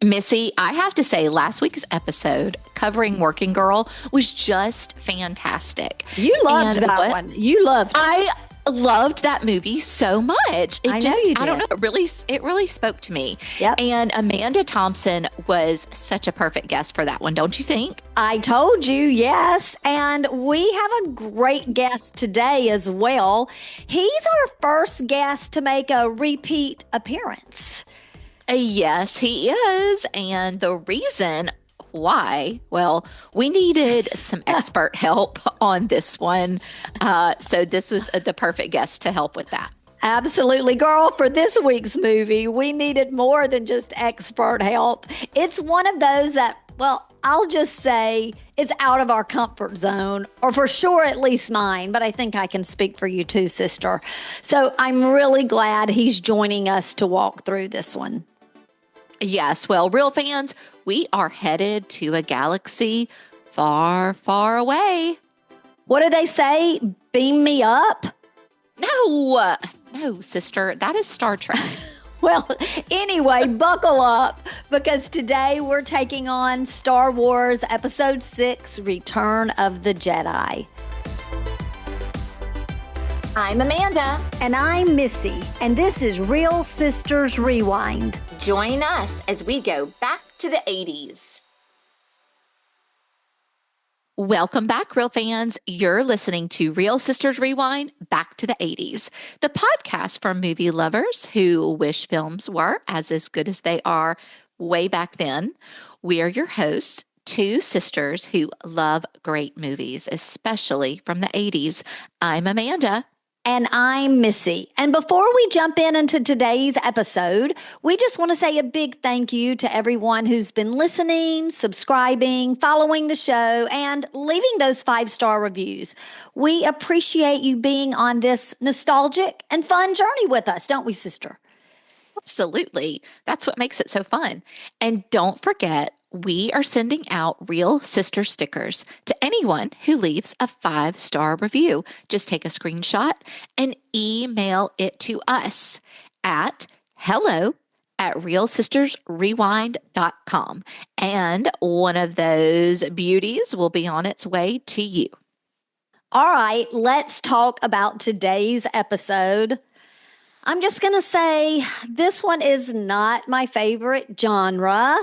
Missy, I have to say, last week's episode covering Working Girl was just fantastic. You loved that one. You loved it. I loved that movie so much. I know you did. I don't know. It really spoke to me. Yep. And Amanda Thompson was such a perfect guest for that one, don't you think? I told you, yes. And we have a great guest today as well. He's our first guest to make a repeat appearance. Yes, he is. And the reason why, well, we needed some expert help on this one. So this was the perfect guest to help with that. Absolutely, girl. For this week's movie, we needed more than just expert help. It's one of those that, well, I'll just say it's out of our comfort zone, or for sure, at least mine, but I think I can speak for you too, sister. So I'm really glad he's joining us to walk through this one. Yes, well, real fans, we are headed to a galaxy far, far away. What do they say? Beam me up? No, sister, that is Star Trek. Well, anyway, buckle up because today we're taking on Star Wars Episode 6, Return of the Jedi. I'm Amanda. And I'm Missy, and this is Real Sisters Rewind. Join us as we go back to the 80s. Welcome back, real fans. You're listening to Real Sisters Rewind Back to the 80s, the podcast for movie lovers who wish films were as good as they are way back then. We're your hosts, two sisters who love great movies, especially from the 80s. I'm Amanda. And I'm Missy. And before we jump into today's episode, we just want to say a big thank you to everyone who's been listening, subscribing, following the show, and leaving those 5-star reviews. We appreciate you being on this nostalgic and fun journey with us, don't we, sister? Absolutely. That's what makes it so fun. And don't forget, we are sending out Real Sister stickers to anyone who leaves a 5-star review. Just take a screenshot and email it to us at hello@realsistersrewind.com. And one of those beauties will be on its way to you. All right, let's talk about today's episode. I'm just going to say this one is not my favorite genre,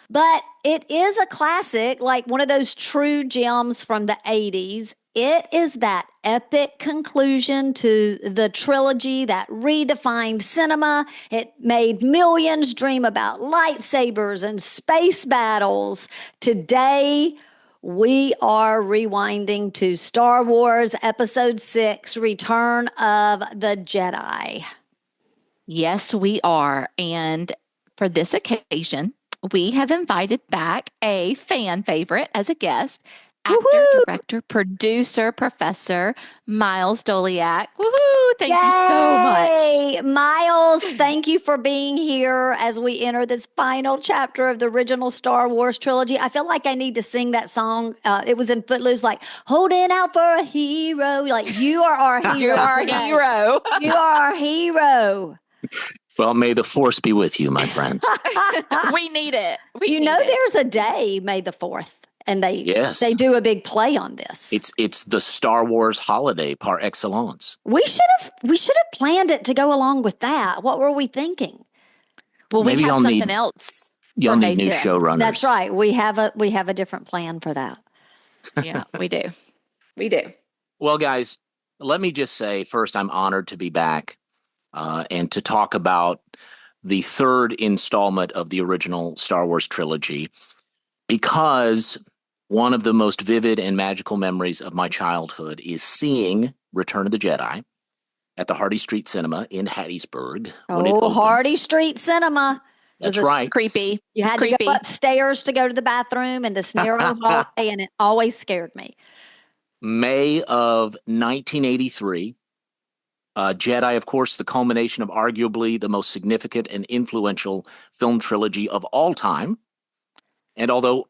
but it is a classic, like one of those true gems from the 80s. It is that epic conclusion to the trilogy that redefined cinema. It made millions dream about lightsabers and space battles. Today, we are rewinding to Star Wars Episode 6, Return of the Jedi. Yes, we are. And for this occasion, we have invited back a fan favorite as a guest, actor, director, producer, professor, Miles Doleac. Woohoo! Thank you so much. Miles, thank you for being here as we enter this final chapter of the original Star Wars trilogy. I feel like I need to sing that song. It was in Footloose, like, holding out for a hero. Like, you are our hero. You are a hero. You are our hero. Well, may the force be with you, my friends. We need it. There's a day, May the 4th, and they do a big play on this. It's the Star Wars holiday par excellence. We should have planned it to go along with that. What were we thinking? Well, maybe we have something else. You'll need new showrunners. That's right. We have a different plan for that. Yeah, we do. We do. Well, guys, let me just say first, I'm honored to be back. And to talk about the third installment of the original Star Wars trilogy, because one of the most vivid and magical memories of my childhood is seeing Return of the Jedi at the Hardy Street Cinema in Hattiesburg. Hardy Street Cinema. That's right. Creepy. You had to go upstairs to go to the bathroom in this narrow hallway, and it always scared me. May of 1983. Jedi, of course, the culmination of arguably the most significant and influential film trilogy of all time. And although,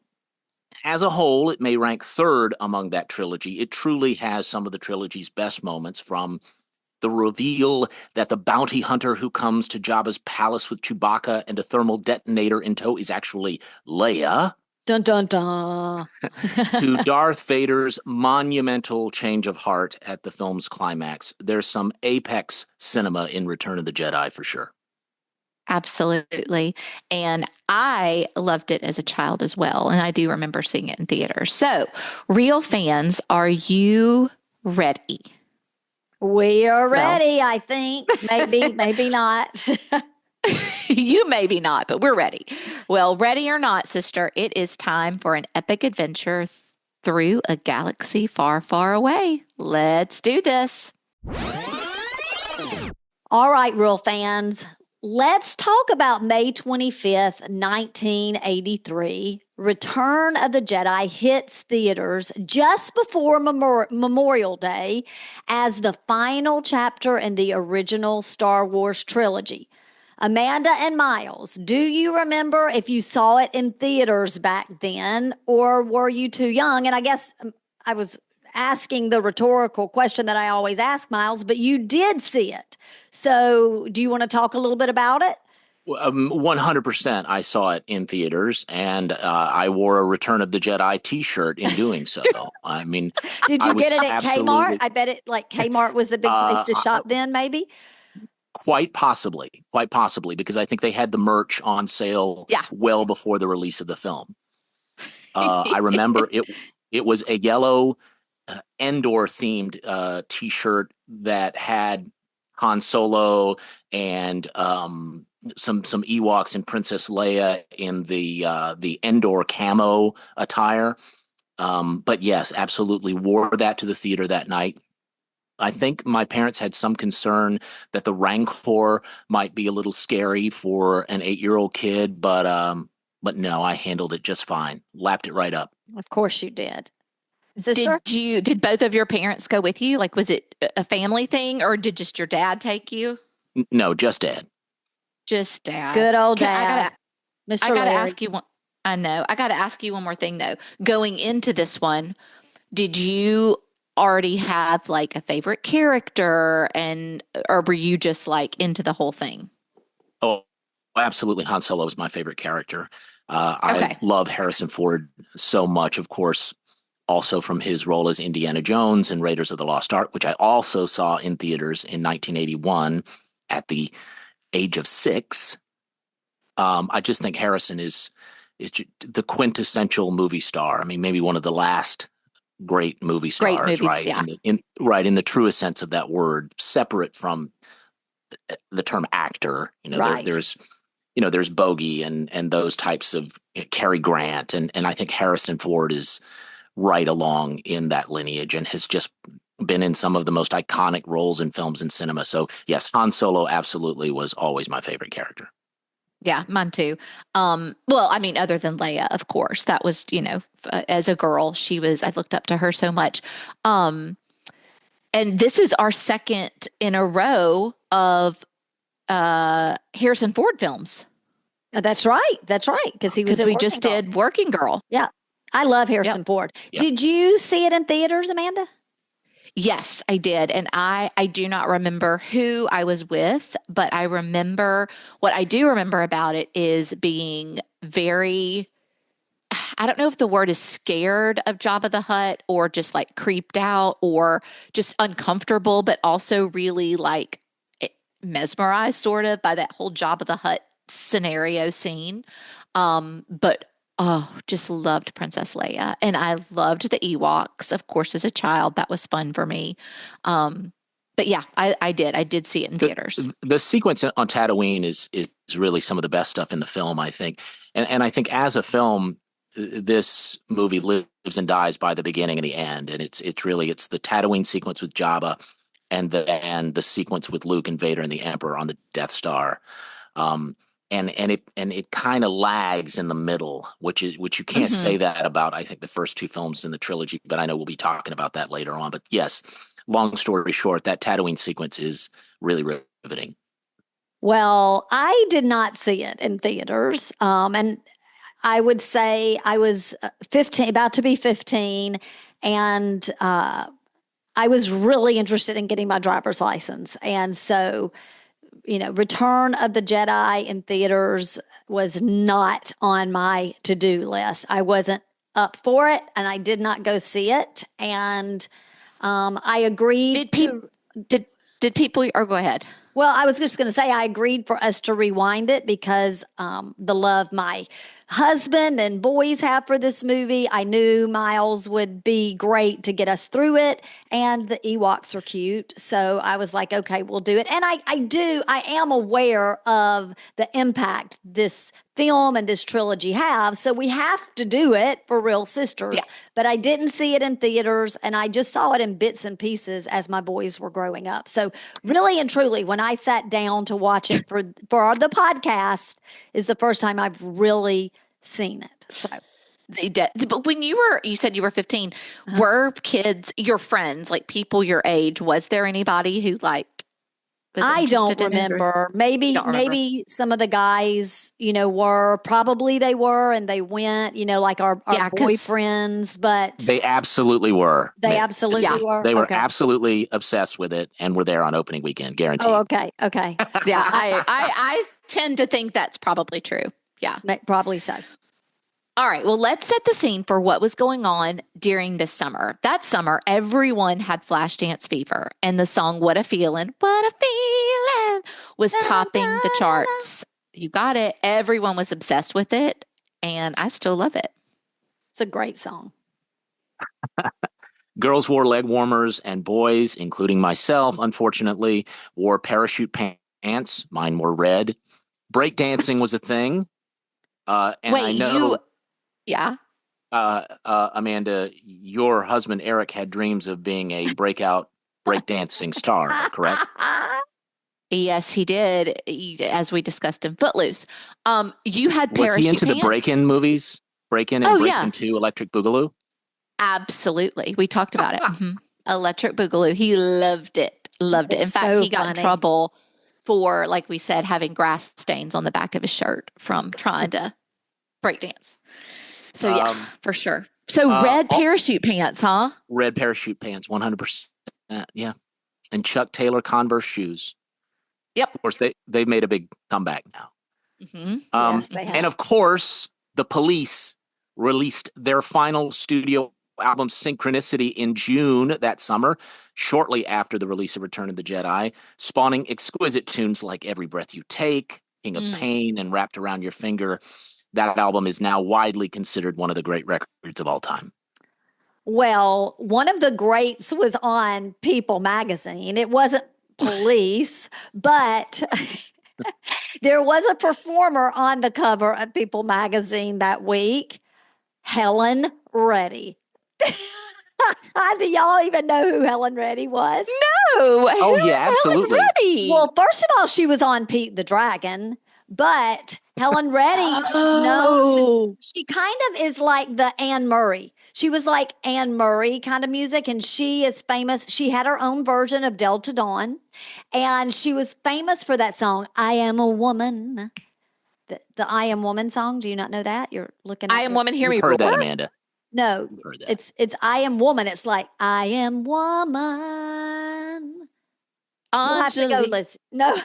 as a whole, it may rank third among that trilogy, it truly has some of the trilogy's best moments, from the reveal that the bounty hunter who comes to Jabba's palace with Chewbacca and a thermal detonator in tow is actually Leia. Dun, dun, dun. To Darth Vader's monumental change of heart at the film's climax. There's some apex cinema in Return of the Jedi for sure. Absolutely. And I loved it as a child as well. And I do remember seeing it in theaters. So, real fans, are you ready? We are ready, I think. Maybe, maybe not. You maybe not, but we're ready. Well, ready or not, sister, it is time for an epic adventure through a galaxy far, far away. Let's do this. All right, real fans. Let's talk about May 25th, 1983. Return of the Jedi hits theaters just before Memorial Day as the final chapter in the original Star Wars trilogy. Amanda and Miles, do you remember if you saw it in theaters back then, or were you too young? And I guess I was asking the rhetorical question that I always ask, Miles, but you did see it. So do you want to talk a little bit about it? 100%. I saw it in theaters, and I wore a Return of the Jedi T-shirt in doing so. I mean, did you get it at absolutely... Kmart? I bet Kmart was the big place to shop then, maybe. Quite possibly, because I think they had the merch on sale well before the release of the film. I remember it was a yellow Endor themed T-shirt that had Han Solo and some Ewoks and Princess Leia in the Endor camo attire. But yes, absolutely wore that to the theater that night. I think my parents had some concern that the Rancor might be a little scary for an 8-year-old kid, but no, I handled it just fine. Lapped it right up. Of course you did. Sister? Did both of your parents go with you? Like, was it a family thing, or did just your dad take you? No, just Dad. Just Dad. Good old Dad. I gotta ask you one. I know. I gotta ask you one more thing though. Going into this one, did you already have like a favorite character, or were you just like into the whole thing? Oh, absolutely. Han Solo is my favorite character. I love Harrison Ford so much, of course, also from his role as Indiana Jones in Raiders of the Lost Ark, which I also saw in theaters in 1981 at the age of 6. I just think Harrison is the quintessential movie star. I mean, maybe one of the last great movie stars, right? Yeah. In the truest sense of that word, separate from the term actor. There's Bogey and those types of Cary Grant, and I think Harrison Ford is right along in that lineage and has just been in some of the most iconic roles in films and cinema. So yes, Han Solo absolutely was always my favorite character. Yeah, mine too. Well, I mean, other than Leia, of course, that was, as a girl, I looked up to her so much. And this is our second in a row of Harrison Ford films. That's right. Because we just did Working Girl. Yeah. I love Harrison Ford. Yep. Did you see it in theaters, Amanda? Yes, I did. And I do not remember who I was with, but what I do remember about it is being very, I don't know if the word is scared of Jabba the Hutt or just like creeped out or just uncomfortable, but also really like mesmerized sort of by that whole Jabba the Hutt scenario scene. Just loved Princess Leia. And I loved the Ewoks, of course, as a child. That was fun for me. But yeah, I did see it in theaters. The sequence on Tatooine is really some of the best stuff in the film, I think. And I think as a film, this movie lives and dies by the beginning and the end. And it's the Tatooine sequence with Jabba and the sequence with Luke and Vader and the Emperor on the Death Star. And it kind of lags in the middle, which you can't say that about, I think, the first 2 films in the trilogy, but I know we'll be talking about that later on. But yes, long story short, that Tatooine sequence is really riveting. Well, I did not see it in theaters. And I would say I was 15, about to be 15. And I was really interested in getting my driver's license. And so, Return of the Jedi in theaters was not on my to-do list. I wasn't up for it, and I did not go see it. And I agreed Did people, or go ahead. Well, I was just going to say I agreed for us to rewind it because the love my husband and boys have for this movie. I knew Miles would be great to get us through it, and the Ewoks are cute. So I was like, okay, we'll do it. And I am aware of the impact this film and this trilogy have. So we have to do it for Real Sisters. Yeah. But I didn't see it in theaters, and I just saw it in bits and pieces as my boys were growing up. So really and truly, when I sat down to watch it for the podcast, is the first time I've really seen it. So. But when you said you were 15, were kids, your friends, like people your age, was there anybody who I don't remember. Maybe some of the guys, probably they were, and they went, like our boyfriends, but they absolutely were. They absolutely were. They were absolutely obsessed with it and were there on opening weekend, guaranteed. Oh, okay. Yeah, I tend to think that's probably true. Yeah, probably so. All right. Well, let's set the scene for what was going on during the summer. That summer, everyone had Flashdance fever, and the song What a Feeling, What a Feeling was topping the charts. You got it. Everyone was obsessed with it, and I still love it. It's a great song. Girls wore leg warmers, and boys, including myself, unfortunately, wore parachute pants. Mine were red. Breakdancing was a thing. And Wait, I know... Yeah. Amanda, your husband Eric had dreams of being a breakout breakdancing star, correct? Yes, he did, as we discussed in Footloose. You had parachute Was he into pants? the Break-In movies? Break-In and Break-In 2, Electric Boogaloo? Absolutely. We talked about it. Electric Boogaloo. He loved it. Loved it. In fact, he got in trouble for, like we said, having grass stains on the back of his shirt from trying to breakdance. So, yeah, for sure. So, red parachute pants, huh? Red parachute pants, 100%. Yeah. And Chuck Taylor Converse shoes. Yep. Of course, they made a big comeback now. Mm-hmm. Yes, they have. And, of course, the Police released their final studio album, Synchronicity, in June that summer, shortly after the release of Return of the Jedi, spawning exquisite tunes like Every Breath You Take, King of Pain, and Wrapped Around Your Finger. That album is now widely considered one of the great records of all time. Well, one of the greats was on People magazine. It wasn't Police, but there was a performer on the cover of People magazine that week, Helen Reddy. Do y'all even know who Helen Reddy was? No. Oh, yeah, absolutely. Helen Reddy? Well, first of all, she was on Pete the Dragon. But Helen Reddy is known she kind of is like the Anne Murray. She was like Anne Murray kind of music, and she is famous. She had her own version of Delta Dawn, and she was famous for that song, I Am a Woman. The I Am Woman song. Do you not know that? You're looking at I Am Woman, Hear Me You've heard Roar? that, Amanda. No, it's I Am Woman. It's like, I Am Woman. We'll have to go listen. No.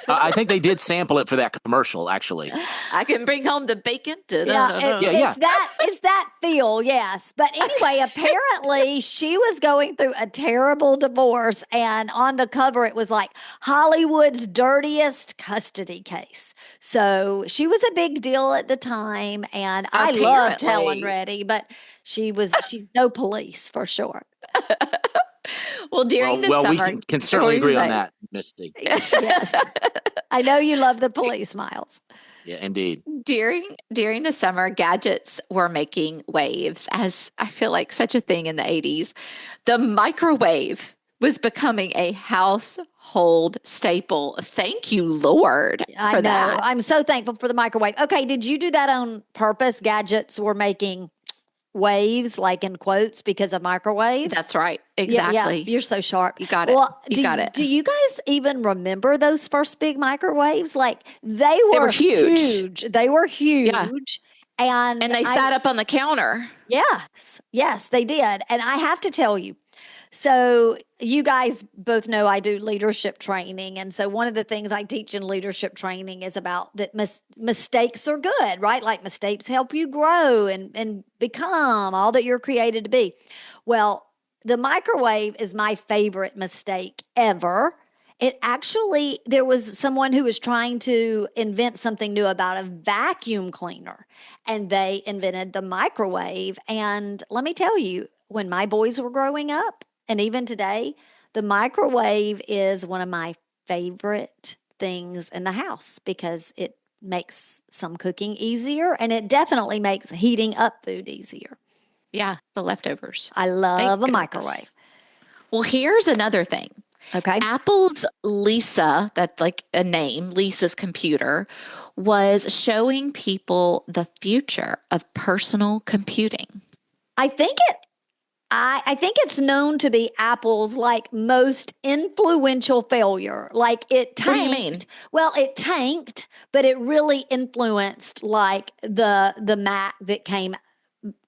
I think they did sample it for that commercial, actually. I can bring home the bacon. It's that feel, yes. But anyway, apparently she was going through a terrible divorce, and on the cover it was like Hollywood's dirtiest custody case. So she was a big deal at the time, and I loved Helen Reddy, but she's no Police for sure. Well, during the summer, we can certainly agree on that, Misty. Yes, I know you love the Police, Miles. Yeah, indeed. During the summer, gadgets were making waves, as I feel like such a thing in the 80s. The microwave was becoming a household staple. Thank you, Lord, for that. I'm so thankful for the microwave. Okay, did you do that on purpose? Gadgets were making waves, like in quotes, because of microwaves? That's right. Exactly. Yeah, you're so sharp. You got it. Well, you got it. Do you guys even remember those first big microwaves? Like they were huge. They were huge. Yeah. And they sat up on the counter. Yes, they did. And I have to tell you, So you guys both know I do leadership training. And so one of the things I teach in leadership training is about that mistakes are good, right? Like mistakes help you grow and become all that you're created to be. Well, the microwave is my favorite mistake ever. There was someone who was trying to invent something new about a vacuum cleaner, and they invented the microwave. And let me tell you, when my boys were growing up, and even today, the microwave is one of my favorite things in the house because it makes some cooking easier, and it definitely makes heating up food easier. Yeah, the leftovers. I love a microwave. Well, here's another thing. Okay. Apple's Lisa, that's like a name, Lisa's computer, was showing people the future of personal computing. I think it's known to be Apple's like most influential failure. Like it tanked. What do you mean? Well, it tanked, but it really influenced like the Mac that came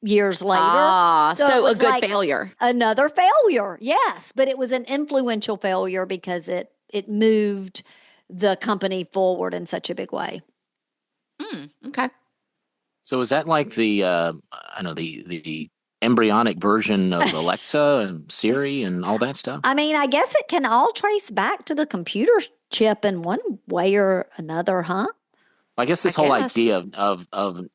years later. So a good failure. Another failure, yes, but it was an influential failure because it moved the company forward in such a big way. Okay. So is that like the the embryonic version of Alexa and Siri and all that stuff? I mean, I guess it can all trace back to the computer chip in one way or another, huh? I guess this whole idea of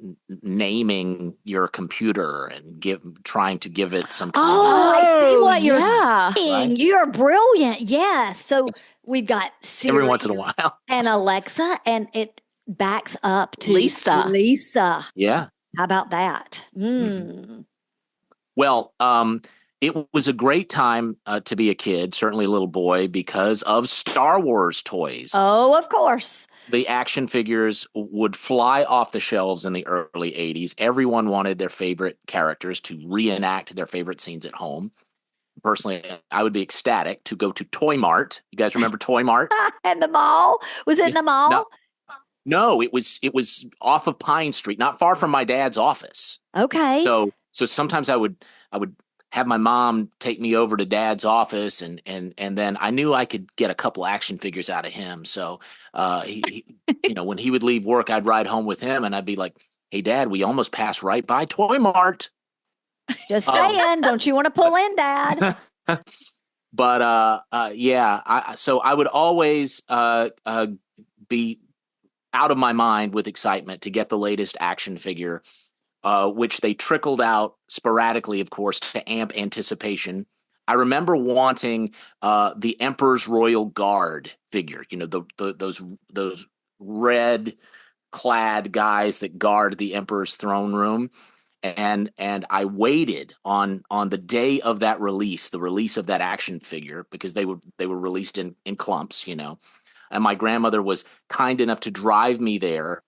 naming your computer and trying to give it some kind I see what you're saying. Right? You're brilliant. Yes. So we've got Siri every once in a while and Alexa, and it backs up to Lisa. Yeah. How about that? Mm-hmm. Well, it was a great time to be a kid, certainly a little boy, because of Star Wars toys. Oh, of course. The action figures would fly off the shelves in the early 80s. Everyone wanted their favorite characters to reenact their favorite scenes at home. Personally, I would be ecstatic to go to Toy Mart. You guys remember Toy Mart? And the mall? Was it in the mall? No, it was off of Pine Street, not far from my dad's office. Okay. So sometimes I would have my mom take me over to Dad's office, and then I knew I could get a couple action figures out of him. So he when he would leave work, I'd ride home with him, and I'd be like, "Hey, Dad, we almost passed right by Toy Mart." Just saying, don't you want to pull in, Dad? But so I would always be out of my mind with excitement to get the latest action figure. Which they trickled out sporadically, of course, to amp anticipation. I remember wanting the Emperor's Royal Guard figure, those red clad guys that guard the Emperor's throne room. And I waited on the day of that release, the release of that action figure, because they were released in clumps, And my grandmother was kind enough to drive me there.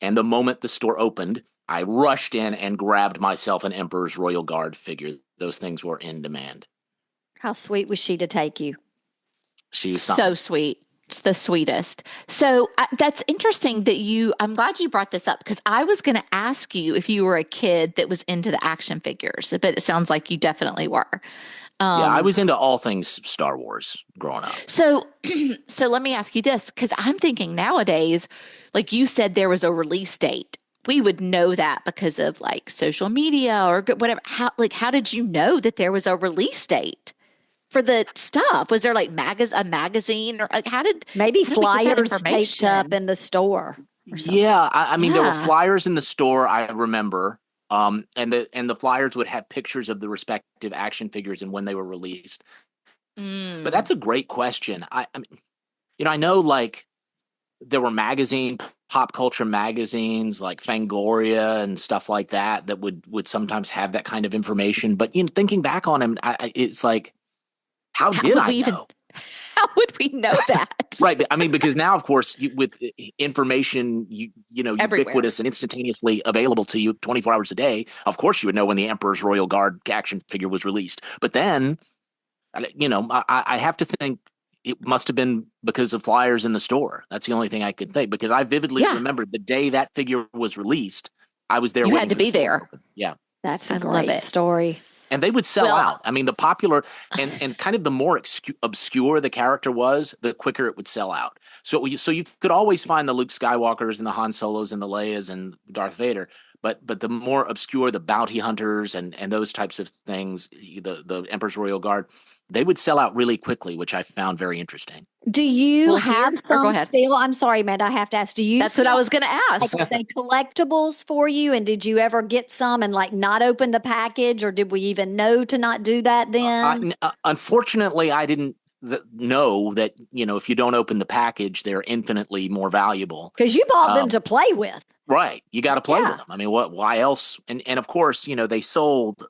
And the moment the store opened, I rushed in and grabbed myself an Emperor's Royal Guard figure. Those things were in demand. How sweet was she to take you? She was so sweet. It's the sweetest. So that's interesting that I'm glad you brought this up, because I was going to ask you if you were a kid that was into the action figures, but it sounds like you definitely were. I was into all things Star Wars growing up. So let me ask you this, because I'm thinking nowadays, like you said, there was a release date. We would know that because of like social media or whatever. How did you know that there was a release date for the stuff? Was there like a magazine, or like how did flyers taped up in the store? Yeah, I mean there were flyers in the store. I remember. And the flyers would have pictures of the respective action figures and when they were released. But that's a great question. I mean, I know like there were pop culture magazines like Fangoria and stuff like that would sometimes have that kind of information. But thinking back on them, it's like, how did I know? How would we know that? Right. I mean, because now, of course, with information, ubiquitous and instantaneously available to you 24 hours a day, of course you would know when the Emperor's Royal Guard action figure was released. But then, I have to think it must have been because of flyers in the store. That's the only thing I could think, because I vividly remember the day that figure was released. I was there. You had to be there. Yeah. That's a great story. And they would sell out. I mean, the popular and kind of the more obscure the character was, the quicker it would sell out. So you could always find the Luke Skywalkers and the Han Solos and the Leias and Darth Vader, but the more obscure, the bounty hunters and those types of things, the Emperor's Royal Guard, they would sell out really quickly, which I found very interesting. Do you have go some ahead. still? I'm sorry, Amanda, I have to ask. Do you? That's what I was going to ask. Like, are they collectibles for you? And did you ever get some and like not open the package, or did we even know to not do that then? Unfortunately, I didn't know that, if you don't open the package, they're infinitely more valuable. Because you bought them to play with. Right. You got to play with them. I mean, why else? And of course, they sold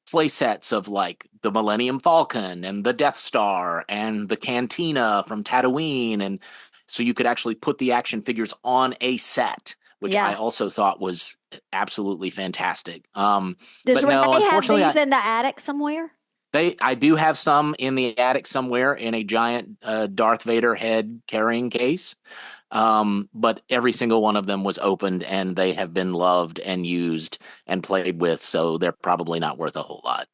play sets of like the Millennium Falcon and the Death Star and the Cantina from Tatooine. And so you could actually put the action figures on a set, which I also thought was absolutely fantastic. Does Renee have these in the attic somewhere? I do have some in the attic somewhere in a giant Darth Vader head carrying case. But every single one of them was opened and they have been loved and used and played with. So they're probably not worth a whole lot.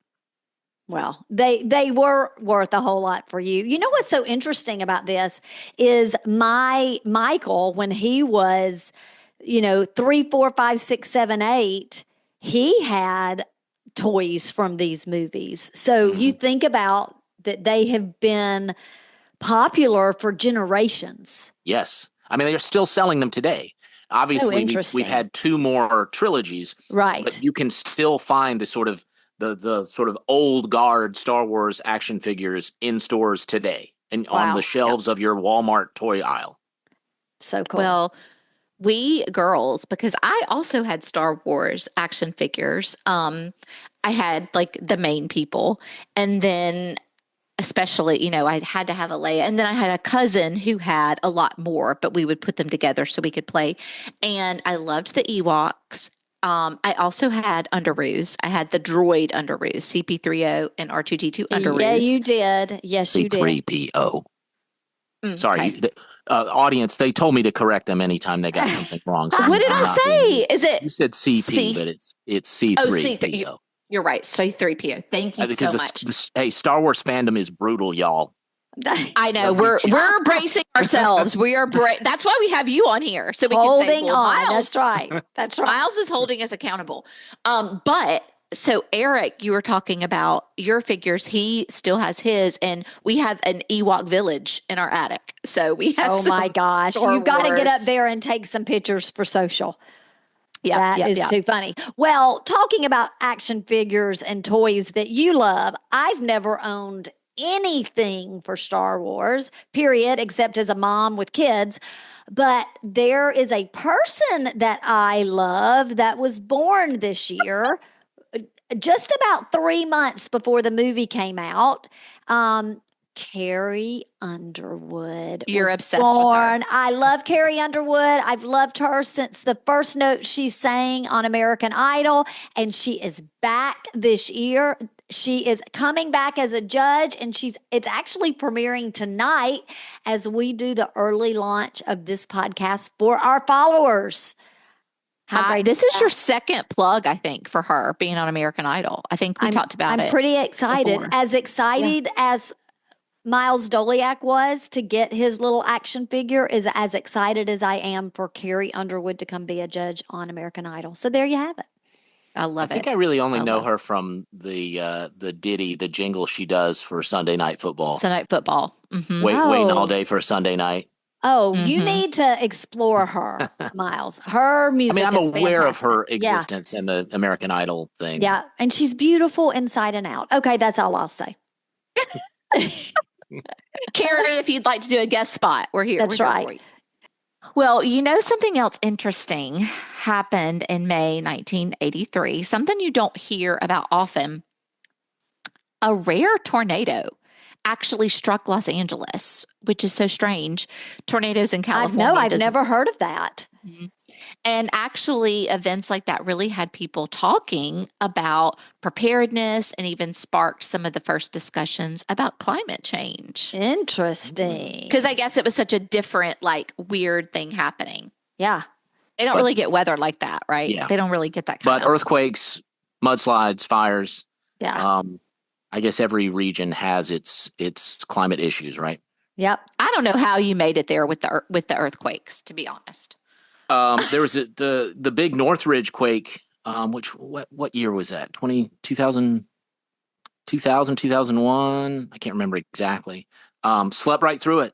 Well, they were worth a whole lot for you. You know what's so interesting about this is my Michael, when he was, 3, 4, 5, 6, 7, 8, he had toys from these movies. So you think about that they have been popular for generations. Yes. I mean, they're still selling them today. Obviously, we've had 2 more trilogies, right? But you can still find the sort of old guard Star Wars action figures in stores today and on the shelves of your Walmart toy aisle. So cool. Well, we girls, because I also had Star Wars action figures. I had like the main people, and then especially, I had to have a Leia. And then I had a cousin who had a lot more, but we would put them together so we could play. And I loved the Ewoks. I also had Underoos. I had the droid Underoos, CP3O and R2D2 Underoos. Yeah, you did. Yes, you did. C3PO. Sorry, audience, they told me to correct them anytime they got something wrong. So what did I say? Is it? You said CP, but it's C3PO. Oh, C3. You're right. C3PO. Thank you so much. Hey, Star Wars fandom is brutal, y'all. I know. We're bracing ourselves. We are. That's why we have you on here, so we holding can say, well, on. Miles, That's right. That's right. Miles is holding us accountable. But so Eric, you were talking about your figures. He still has his, and we have an Ewok village in our attic. So we have. Oh my gosh! You've got to get up there and take some pictures for social. Yeah, that is too funny. Well, talking about action figures and toys that you love, I've never owned anything for Star Wars, period, except as a mom with kids. But there is a person that I love that was born this year, just about 3 months before the movie came out. Carrie Underwood. You're obsessed with her. I love Carrie Underwood. I've loved her since the first note she sang on American Idol, and she is back this year. She is coming back as a judge, and it's actually premiering tonight as we do the early launch of this podcast for our followers. This is your second plug, I think, for her being on American Idol. I think we talked about it. I'm pretty excited. Before. As excited as Miles Doleac was to get his little action figure is as excited as I am for Carrie Underwood to come be a judge on American Idol. So there you have it. I love it. I think I really only know her from the ditty, the jingle she does for Sunday Night Football. Sunday Night Football. Mm-hmm. Waiting all day for Sunday night. Oh, you need to explore her, Miles. Her music is I'm aware fantastic. of her existence and the American Idol thing. Yeah, and she's beautiful inside and out. Okay, that's all I'll say. Karen, if you'd like to do a guest spot, we're here. That's right. Well, something else interesting happened in May 1983, something you don't hear about often. A rare tornado actually struck Los Angeles, which is so strange. Tornadoes in California. I've never heard of that. Mm-hmm. And actually, events like that really had people talking about preparedness and even sparked some of the first discussions about climate change. Interesting. Because I guess it was such a different, weird thing happening. Yeah. They don't really get weather like that, right? Yeah. They don't really get that kind of. But earthquakes mudslides, fires. Yeah. I guess every region has its climate issues, right? Yep. I don't know how you made it there with the earthquakes, to be honest. There was the big Northridge quake, which what year was that? 2000, 2001? I can't remember exactly. Slept right through it.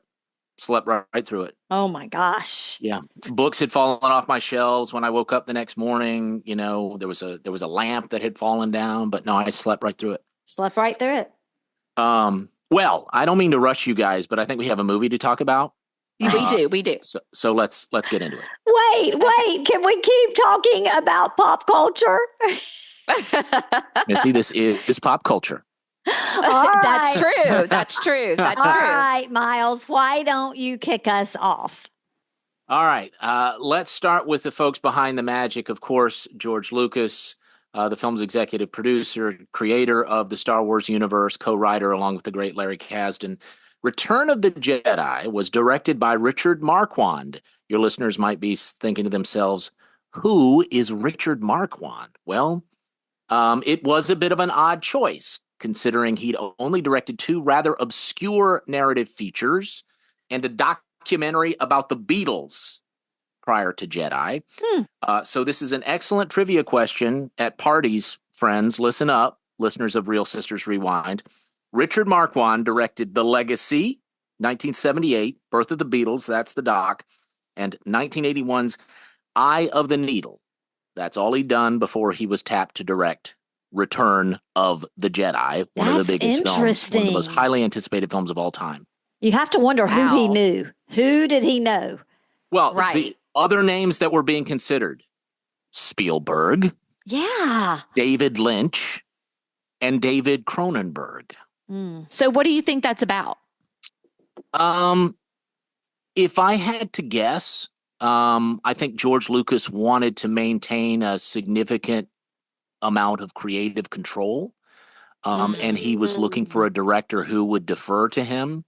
Slept right through it. Oh my gosh. Yeah. Books had fallen off my shelves when I woke up the next morning. There was a lamp that had fallen down, but no, I slept right through it. Slept right through it. Well, I don't mean to rush you guys, but I think we have a movie to talk about. We do. So let's get into it. Wait. Can we keep talking about pop culture? Missy, this is pop culture. That's true. That's true. All right, Miles, why don't you kick us off? All right. Let's start with the folks behind the magic. Of course, George Lucas, the film's executive producer, creator of the Star Wars universe, co-writer along with the great Larry Kasdan. Return of the Jedi was directed by Richard Marquand. Your listeners might be thinking to themselves, who is Richard Marquand? Well, it was a bit of an odd choice, considering he'd only directed two rather obscure narrative features and a documentary about the Beatles prior to Jedi. So this is an excellent trivia question at parties, friends. Listen up, listeners of Real Sisters Rewind. Richard Marquand directed The Legacy, 1978, Birth of the Beatles, that's the doc, and 1981's Eye of the Needle. That's all he'd done before he was tapped to direct Return of the Jedi, one of the biggest films, one of the most highly anticipated films of all time. You have to wonder who he knew. Who did he know? Well, the other names that were being considered, Spielberg, David Lynch, and David Cronenberg. So what do you think that's about? If I had to guess, I think George Lucas wanted to maintain a significant amount of creative control. And he was looking for a director who would defer to him.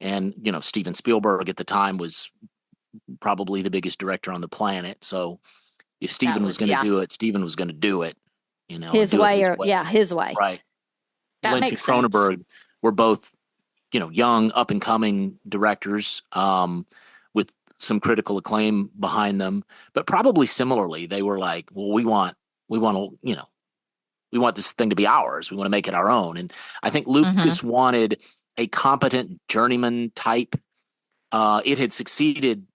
And, Steven Spielberg at the time was probably the biggest director on the planet. So if Steven was going to do it, Steven was going to do it, his way. His way. Right. That Lynch and makes sense. Cronenberg were both, young up and coming directors, with some critical acclaim behind them, but probably similarly, they were like, well, we want this thing to be ours. We want to make it our own. And I think Lucas wanted a competent journeyman type. It had succeeded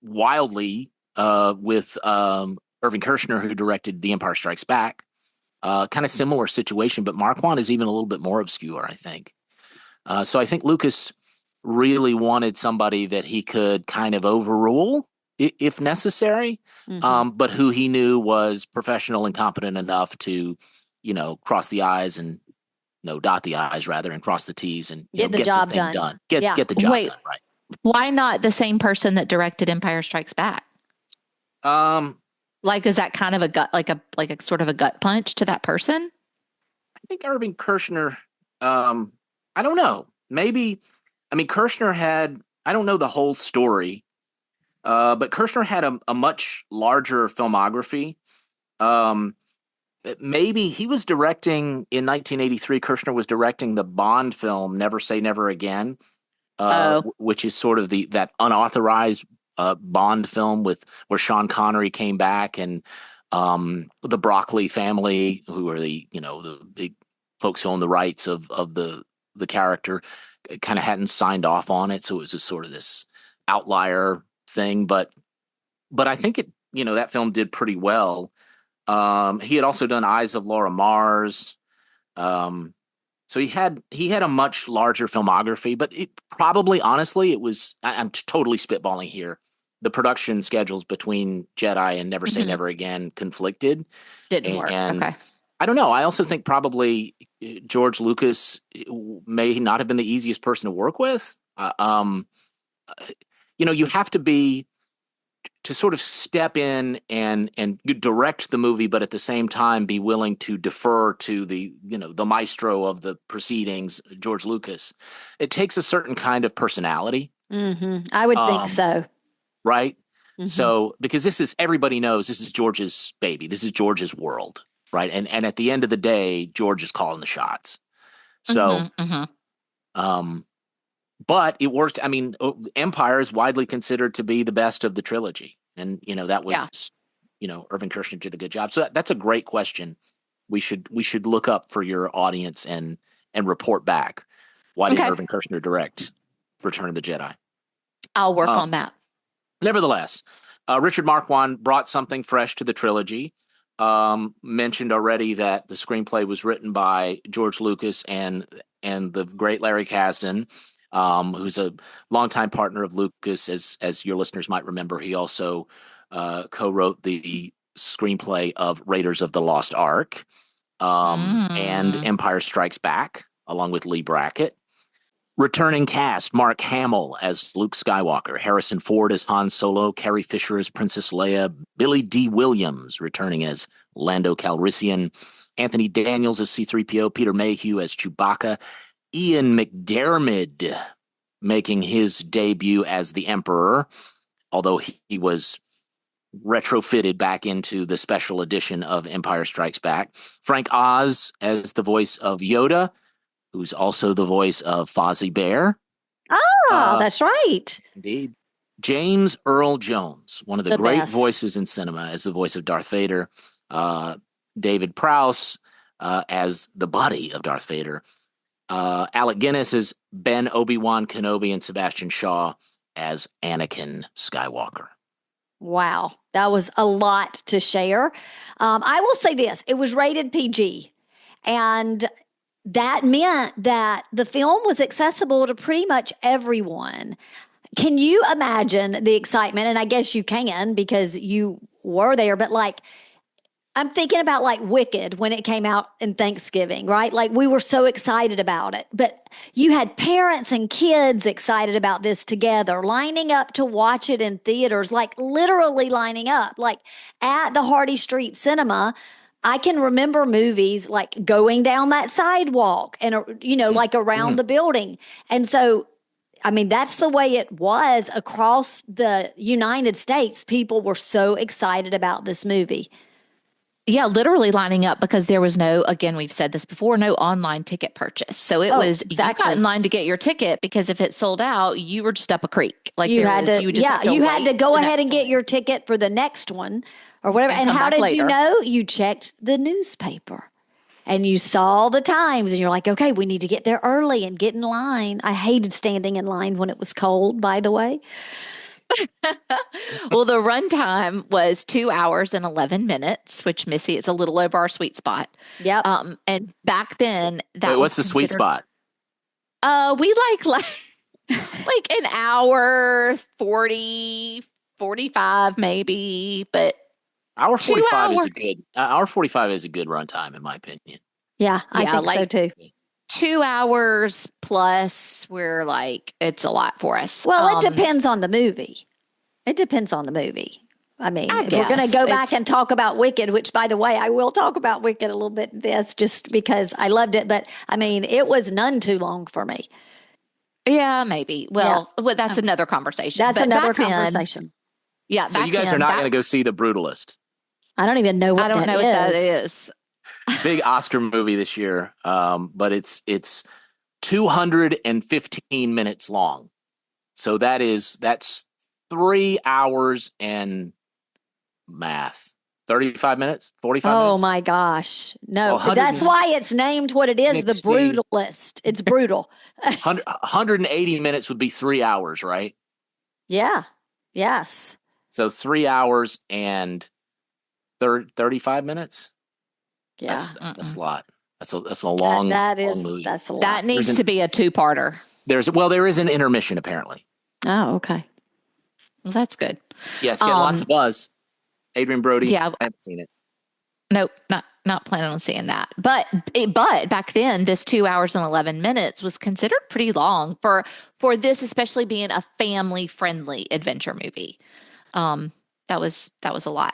wildly with Irving Kershner, who directed The Empire Strikes Back. Kind of similar situation, but Marquand is even a little bit more obscure, I think. So I think Lucas really wanted somebody that he could kind of overrule if necessary, but who he knew was professional and competent enough to, cross the I's and dot the I's rather, and cross the T's and get the job done. Get the job done, right? Why not the same person that directed Empire Strikes Back? Is that kind of a gut, like a sort of a gut punch to that person? I think Irving Kershner, I don't know. Maybe, Kershner had, I don't know the whole story, but Kershner had a much larger filmography. Maybe he was directing in 1983. Kershner was directing the Bond film Never Say Never Again, which is sort of that unauthorized Bond film where Sean Connery came back, and the Broccoli family, who are the big folks who own the rights of the character, kind of hadn't signed off on it, so it was just sort of this outlier thing. But I think it, that film did pretty well. He had also done Eyes of Laura Mars. So he had a much larger filmography, but it probably, honestly, it was, I'm totally spitballing here, the production schedules between Jedi and Never Say Never Again conflicted. Didn't work. Okay. I don't know. I also think probably George Lucas may not have been the easiest person to work with. You have to sort of step in and direct the movie, but at the same time be willing to defer to the maestro of the proceedings, George Lucas. It takes a certain kind of personality. I would think so. Right? So, because everybody knows this is George's baby. This is George's world. right? And at the end of the day, George is calling the shots. So, but it worked. I mean, Empire is widely considered to be the best of the trilogy, and that was, Irving Kershner did a good job. So that's a great question. We should look up for your audience and report back. Why didn't Irving Kershner direct Return of the Jedi? I'll work on that. Nevertheless, Richard Marquand brought something fresh to the trilogy. Mentioned already that the screenplay was written by George Lucas and the great Larry Kasdan, who's a longtime partner of Lucas. As your listeners might remember, he also co-wrote the screenplay of Raiders of the Lost Ark and Empire Strikes Back, along with Lee Brackett. Returning cast: Mark Hamill as Luke Skywalker, Harrison Ford as Han Solo, Carrie Fisher as Princess Leia, Billy D. Williams returning as Lando Calrissian, Anthony Daniels as C-3PO, Peter Mayhew as Chewbacca, Ian McDiarmid making his debut as the Emperor, although he was retrofitted back into the special edition of Empire Strikes Back. Frank Oz as the voice of Yoda, who's also the voice of Fozzie Bear. That's right. Indeed. James Earl Jones, one of the great best voices in cinema, as the voice of Darth Vader. David Prowse as the buddy of Darth Vader. Alec Guinness as Ben Obi-Wan Kenobi, and Sebastian Shaw as Anakin Skywalker. Wow, that was a lot to share. I will say this: it was rated PG, and that meant that the film was accessible to pretty much everyone. Can you imagine the excitement? And I guess you can because you were there, but I'm thinking about Wicked when it came out in Thanksgiving, right? We were so excited about it, but you had parents and kids excited about this together, lining up to watch it in theaters, literally lining up, at the Hardy Street Cinema. I can remember movies going down that sidewalk and, around the building. And so, I mean, that's the way it was across the United States. People were so excited about this movie. Yeah, literally lining up because there was no, again, we've said this before, no online ticket purchase. So it was, exactly. You got in line to get your ticket because if it sold out, you were just up a creek. You had to go ahead and get your ticket for the next one or whatever. And how did you know? You checked the newspaper and you saw the times and you're like, okay, we need to get there early and get in line. I hated standing in line when it was cold, by the way. Well, the runtime was 2 hours and 11 minutes, which, Missy, it's a little over our sweet spot. Yep. And back then, what's the sweet spot? We like an hour 40, 45 maybe, but hour 45 is a good hour 45 is a good runtime in my opinion. Yeah, I think so too. 2 hours plus, we're it's a lot for us. Well, it depends on the movie. It depends on the movie. I mean, if we're going to go back and talk about Wicked, which, by the way, I will talk about Wicked a little bit in this just because I loved it. But, I mean, it was none too long for me. Yeah, maybe. Well, that's another conversation. That's another conversation. Yeah. So you guys are not going to go see The Brutalist. I don't even know what that is. I don't know what that is. Big Oscar movie this year, but it's 215 minutes long. So that's 3 hours and math. 35 minutes, 45 minutes. Oh my gosh. No, that's why it's named what it is, The Brutalist. It's brutal. 180 minutes would be 3 hours, right? Yeah. Yes. So 3 hours and 35 minutes. Yeah. That's a lot. That's a long, long movie. That's a lot. That needs to be a two-parter. There is an intermission apparently. Oh, okay. Well, that's good. Yes, get lots of buzz. Adrian Brody. Yeah, I haven't seen it. Nope, not planning on seeing that. But back then, this 2 hours and 11 minutes was considered pretty long for this, especially being a family-friendly adventure movie. That was a lot.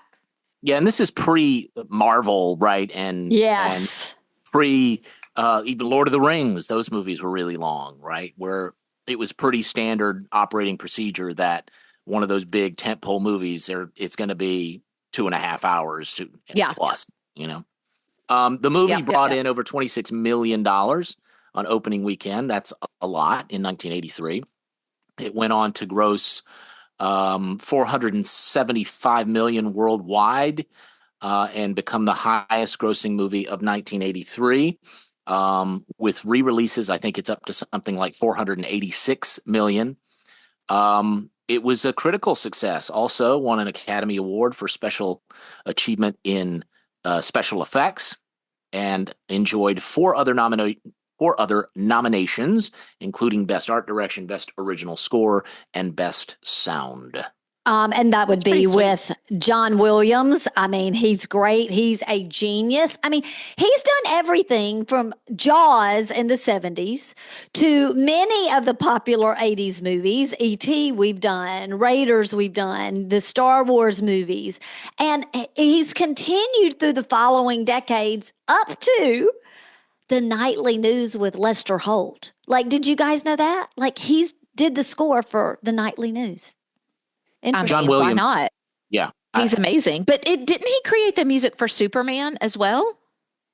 Yeah, and this is pre-Marvel, right? And yes, and pre even Lord of the Rings. Those movies were really long, right? Where it was pretty standard operating procedure that one of those big tentpole movies, it's going to be 2.5 hours plus. The movie Yep, brought in over $26 million on opening weekend. That's a lot in 1983. It went on to gross $475 million worldwide and become the highest grossing movie of 1983. With re-releases, I think it's up to something like $486 million. It was a critical success. Also won an Academy Award for special achievement in special effects and enjoyed four other nominations, including Best Art Direction, Best Original Score, and Best Sound. And that would That's pretty be sweet. with John Williams. I mean, he's great. He's a genius. I mean, he's done everything from Jaws in the 70s to many of the popular 80s movies. E.T. we've done, Raiders we've done, the Star Wars movies. And he's continued through the following decades up to the nightly news with Lester Holt. Like, did you guys know that? Like, he's did the score for the nightly news. Interesting. John Williams. Why not? Yeah. He's amazing. But didn't he create the music for Superman as well?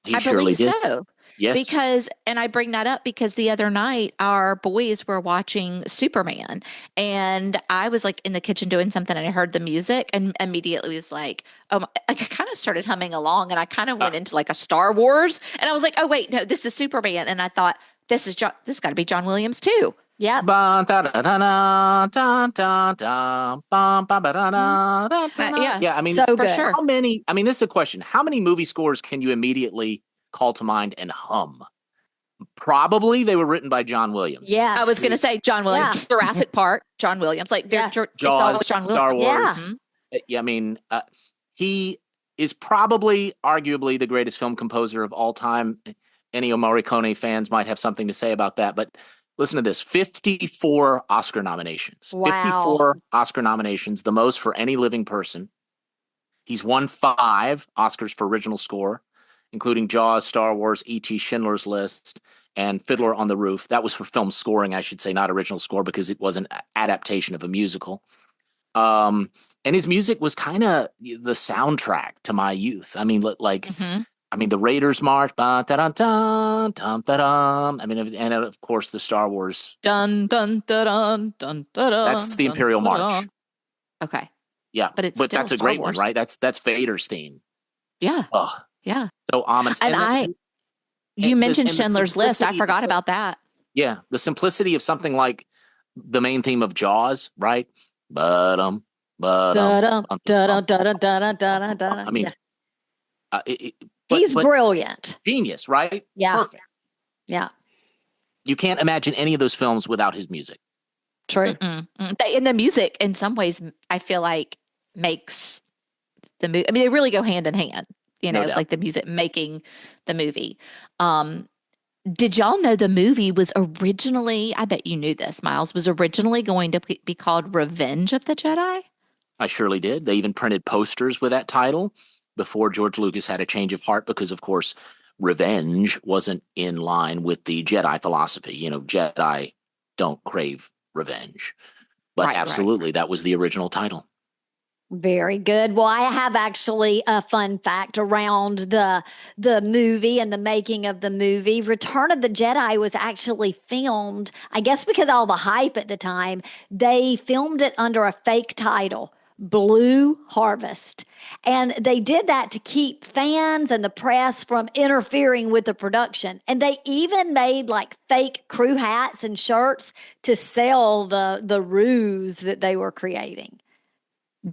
He I surely believe did. so. Yes. Because, and I bring that up because the other night our boys were watching Superman and I was like in the kitchen doing something and I heard the music and immediately was like, I kind of started humming along and I kind of went into like a Star Wars and I was like, oh wait, no, this is Superman. And I thought this got to be John Williams too. Yeah. Yeah. Yeah, I mean, So For good. sure. how many? I mean, this is a question. How many movie scores can you immediately call to mind and hum? Probably they were written by John Williams. Yes. I was going to say John Williams, Yeah. Jurassic Park, John Williams. Like, Yes. it's always John Williams. Star Wars. Yeah. Mhm. Yeah, I mean, he is probably, arguably, the greatest film composer of all time. Ennio Morricone fans might have something to say about that, but listen to this: 54 Oscar nominations. Wow. 54 Oscar nominations, the most for any living person. He's won 5 Oscars for original score, including Jaws, Star Wars, E.T., Schindler's List, and Fiddler on the Roof. That was for film scoring, I should say, not original score, because it was an adaptation of a musical. And his music was kind of the soundtrack to my youth. I mean, like, Mhm. I mean, the Raiders March, ba-da-dun-dun, dum-da-dum. I mean, and of course, the Star Wars. Dun, dun, dun, dun, dun, dun, That's the dun, Imperial dun, March. dun. Okay. Yeah, But it's still that's a Star great Wars. one, right? That's Vader's theme. Yeah. Oh, Yeah. so ominous. And you mentioned and the Schindler's List. I simplicity of forgot about that. Yeah, the simplicity of something like the main theme of Jaws, right? Da-dum, da-dum, da-dum, da-dum, da-dum, da-dum. I mean, Yeah. but He's brilliant. genius, right? Yeah. Perfect. Yeah. You can't imagine any of those films without his music. True. And the music, in some ways, I feel like makes the movie. I mean, they really go hand in hand. You No know, doubt. like the music making the movie. Did y'all know the movie was originally? I bet you knew this. Miles was originally going to be called Revenge of the Jedi. I surely did. They even printed posters with that title before George Lucas had a change of heart because, of course, revenge wasn't in line with the Jedi philosophy. You know, Jedi don't crave revenge. But Right. absolutely, that was the original title. Very good. Well, I have actually a fun fact around the movie and the making of the movie. Return of the Jedi was actually filmed, I guess because of all the hype at the time, they filmed it under a fake title, Blue Harvest. And they did that to keep fans and the press from interfering with the production. And they even made like fake crew hats and shirts to sell the ruse that they were creating.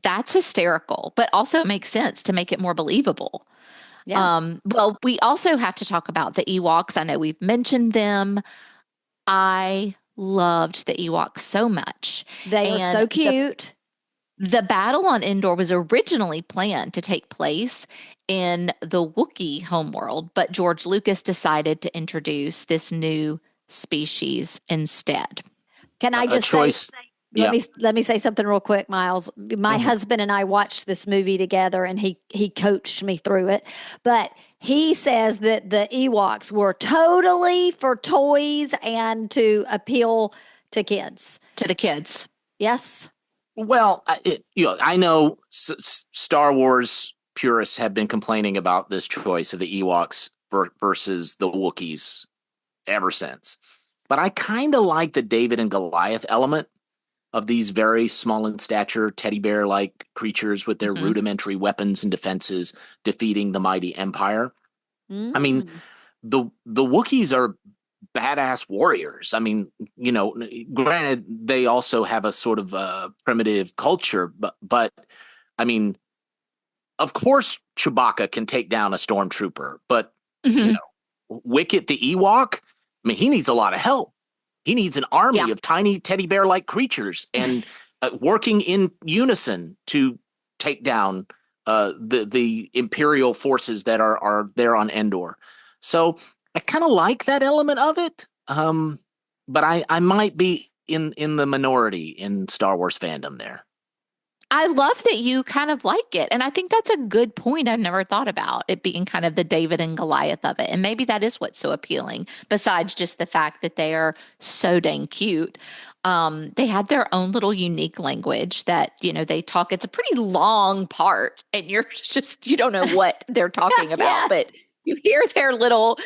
That's hysterical, but also it makes sense to make it more believable. Yeah. Well, we also have to talk about the Ewoks. I know we've mentioned them. I loved the Ewoks so much. They were so cute. The battle on Endor was originally planned to take place in the Wookiee homeworld, but George Lucas decided to introduce this new species instead. Can I A just choice. say, let me say something real quick, Miles. My husband and I watched this movie together and he coached me through it. But he says that the Ewoks were totally for toys and to appeal to kids. To the kids. Yes. Well, I know Star Wars purists have been complaining about this choice of the Ewoks versus the Wookiees ever since. But I kind of like the David and Goliath element of these very small in stature, teddy bear-like creatures with their rudimentary weapons and defenses defeating the mighty Empire. I mean, the Wookiees are badass warriors. I mean, granted, they also have a sort of primitive culture, but I mean, of course, Chewbacca can take down a stormtrooper, but Wicket the Ewok, I mean, he needs a lot of help. He needs an army of tiny teddy bear-like creatures and working in unison to take down the Imperial forces that are there on Endor. So I kind of like that element of it, but I might be in the minority in Star Wars fandom there. I love that you kind of like it. And I think that's a good point. I've never thought about it being kind of the David and Goliath of it. And maybe that is what's so appealing, besides just the fact that they are so dang cute. They had their own little unique language that, they talk. It's a pretty long part, and you don't know what they're talking about, but you hear their little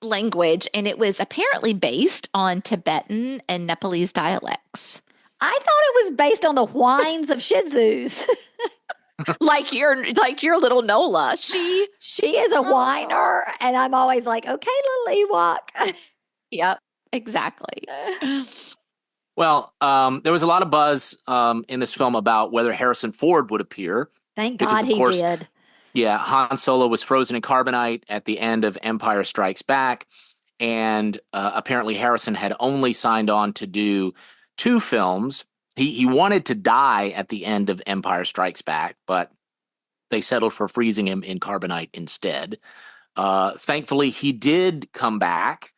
language. And it was apparently based on Tibetan and Nepalese dialects. I thought it was based on the whines of Shih Tzus. like your little Nola. She is a whiner, and I'm always like, okay, little Ewok. Yep, exactly. Well, there was a lot of buzz in this film about whether Harrison Ford would appear. Thank God he did. Yeah, Han Solo was frozen in carbonite at the end of Empire Strikes Back, and apparently Harrison had only signed on to do 2 films. He wanted to die at the end of Empire Strikes Back, but they settled for freezing him in carbonite instead. Thankfully, he did come back,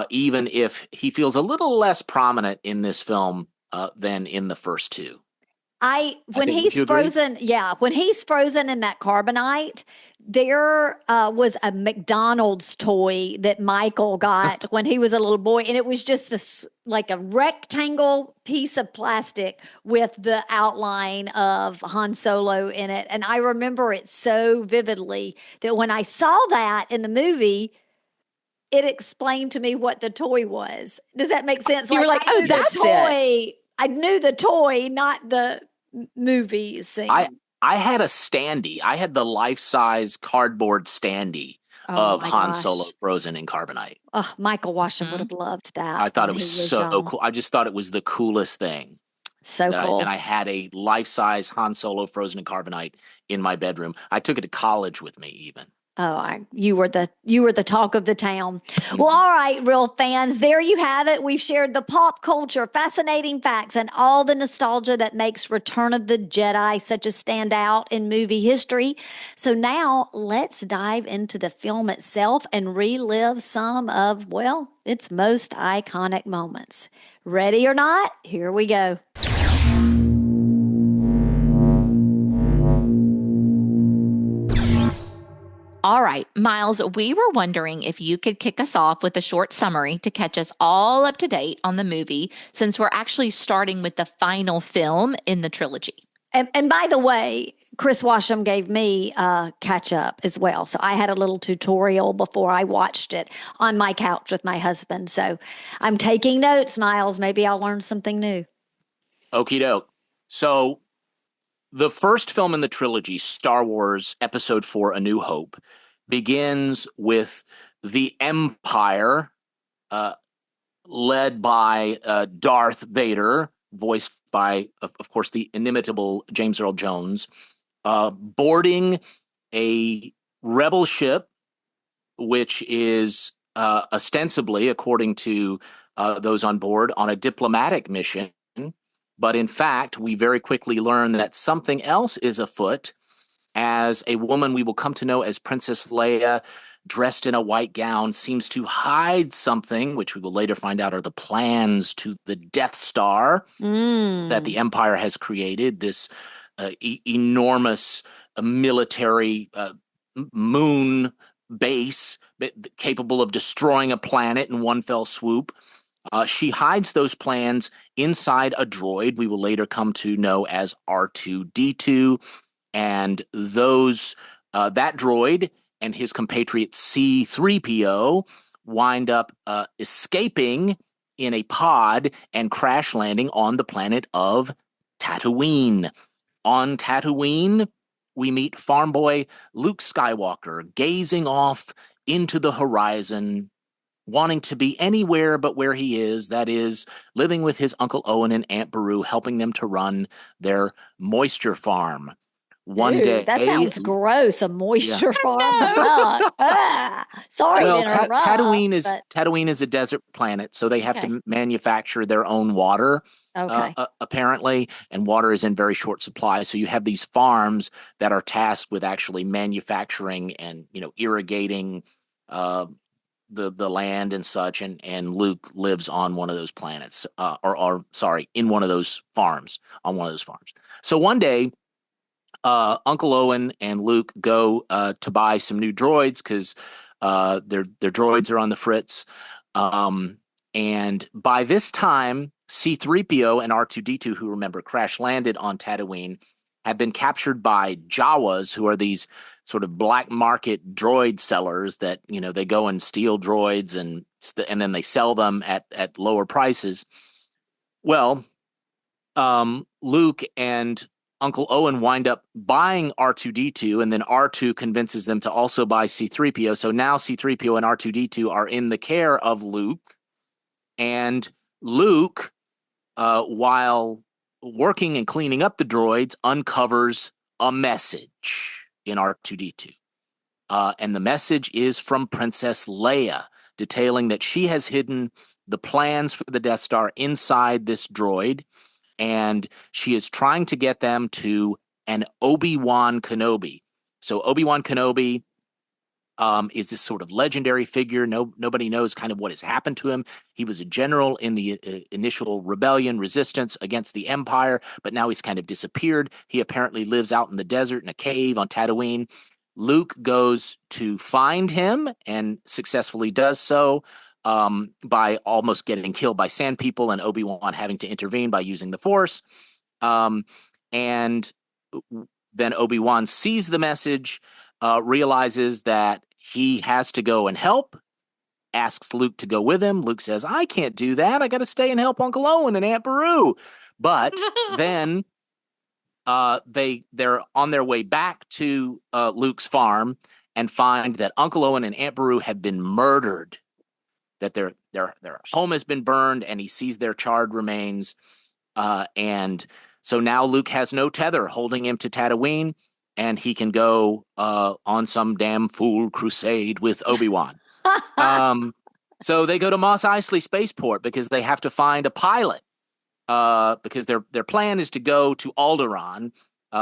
even if he feels a little less prominent in this film than in the first 2. When he's frozen in that carbonite, there was a McDonald's toy that Michael got when he was a little boy, and it was just this like a rectangle piece of plastic with the outline of Han Solo in it. And I remember it so vividly that when I saw that in the movie, it explained to me what the toy was. Does that make sense? You were like, oh, that's it. I knew the toy, not the movie scene. I had a standee. I had the life-size cardboard standee of Han Solo frozen in carbonite. Oh, Michael Washam would have loved that. I thought it was so cool. I just thought it was the coolest thing. So cool. And I had a life-size Han Solo frozen in carbonite in my bedroom. I took it to college with me even. Oh, you were the talk of the town. Well, all right, real fans, there you have it. We've shared the pop culture, fascinating facts, and all the nostalgia that makes Return of the Jedi such a standout in movie history. So now let's dive into the film itself and relive some of, well, its most iconic moments. Ready or not? Here we go. All right, Miles, we were wondering if you could kick us off with a short summary to catch us all up to date on the movie, since we're actually starting with the final film in the trilogy. And by the way, Chris Washam gave me catch up as well. So I had a little tutorial before I watched it on my couch with my husband. So I'm taking notes, Miles. Maybe I'll learn something new. Okie doke. So the first film in the trilogy, Star Wars Episode 4, A New Hope, begins with the Empire, led by Darth Vader, voiced by, of course, the inimitable James Earl Jones, boarding a rebel ship, which is ostensibly, according to those on board, on a diplomatic mission. But in fact, we very quickly learn that something else is afoot, as a woman we will come to know as Princess Leia, dressed in a white gown, seems to hide something, which we will later find out are the plans to the Death Star that the Empire has created, this enormous military moon base capable of destroying a planet in one fell swoop. She hides those plans inside a droid we will later come to know as R2-D2, and that droid and his compatriot C-3PO wind up escaping in a pod and crash landing on the planet of Tatooine. On Tatooine, we meet farm boy Luke Skywalker gazing off into the horizon, wanting to be anywhere but where he is, that is, living with his Uncle Owen and Aunt Beru, helping them to run their moisture farm. One Ew, day, that sounds gross. A moisture farm. Sorry to interrupt. Tatooine is a desert planet, so they have to manufacture their own water. Apparently, and water is in very short supply. So you have these farms that are tasked with actually manufacturing and irrigating the land and such. And Luke lives on one of those planets, in one of those farms, on one of those farms. So one day, Uncle Owen and Luke go to buy some new droids because their droids are on the fritz. And by this time, C-3PO and R2-D2, who remember crash landed on Tatooine, have been captured by Jawas, who are these sort of black market droid sellers that they go and steal droids and then they sell them at lower prices. Well, Luke and Uncle Owen wind up buying R2-D2, and then R2 convinces them to also buy C-3PO. So now C-3PO and R2-D2 are in the care of Luke. And Luke, while working and cleaning up the droids, uncovers a message in R2-D2. And the message is from Princess Leia, detailing that she has hidden the plans for the Death Star inside this droid, and she is trying to get them to an Obi-Wan Kenobi. So Obi-Wan Kenobi is this sort of legendary figure. Nobody knows kind of what has happened to him. He was a general in the initial rebellion resistance against the Empire, but now he's kind of disappeared. He apparently lives out in the desert in a cave on Tatooine. Luke goes to find him and successfully does so by almost getting killed by sand people and Obi-Wan having to intervene by using the Force. And then Obi-Wan sees the message, realizes that he has to go and help, asks Luke to go with him. Luke says, I can't do that. I got to stay and help Uncle Owen and Aunt Beru. But then they're on their way back to Luke's farm and find that Uncle Owen and Aunt Beru have been murdered, that their home has been burned, and he sees their charred remains. And so now Luke has no tether holding him to Tatooine, and he can go on some damn fool crusade with Obi-Wan. So they go to Mos Eisley Spaceport because they have to find a pilot, because their plan is to go to Alderaan,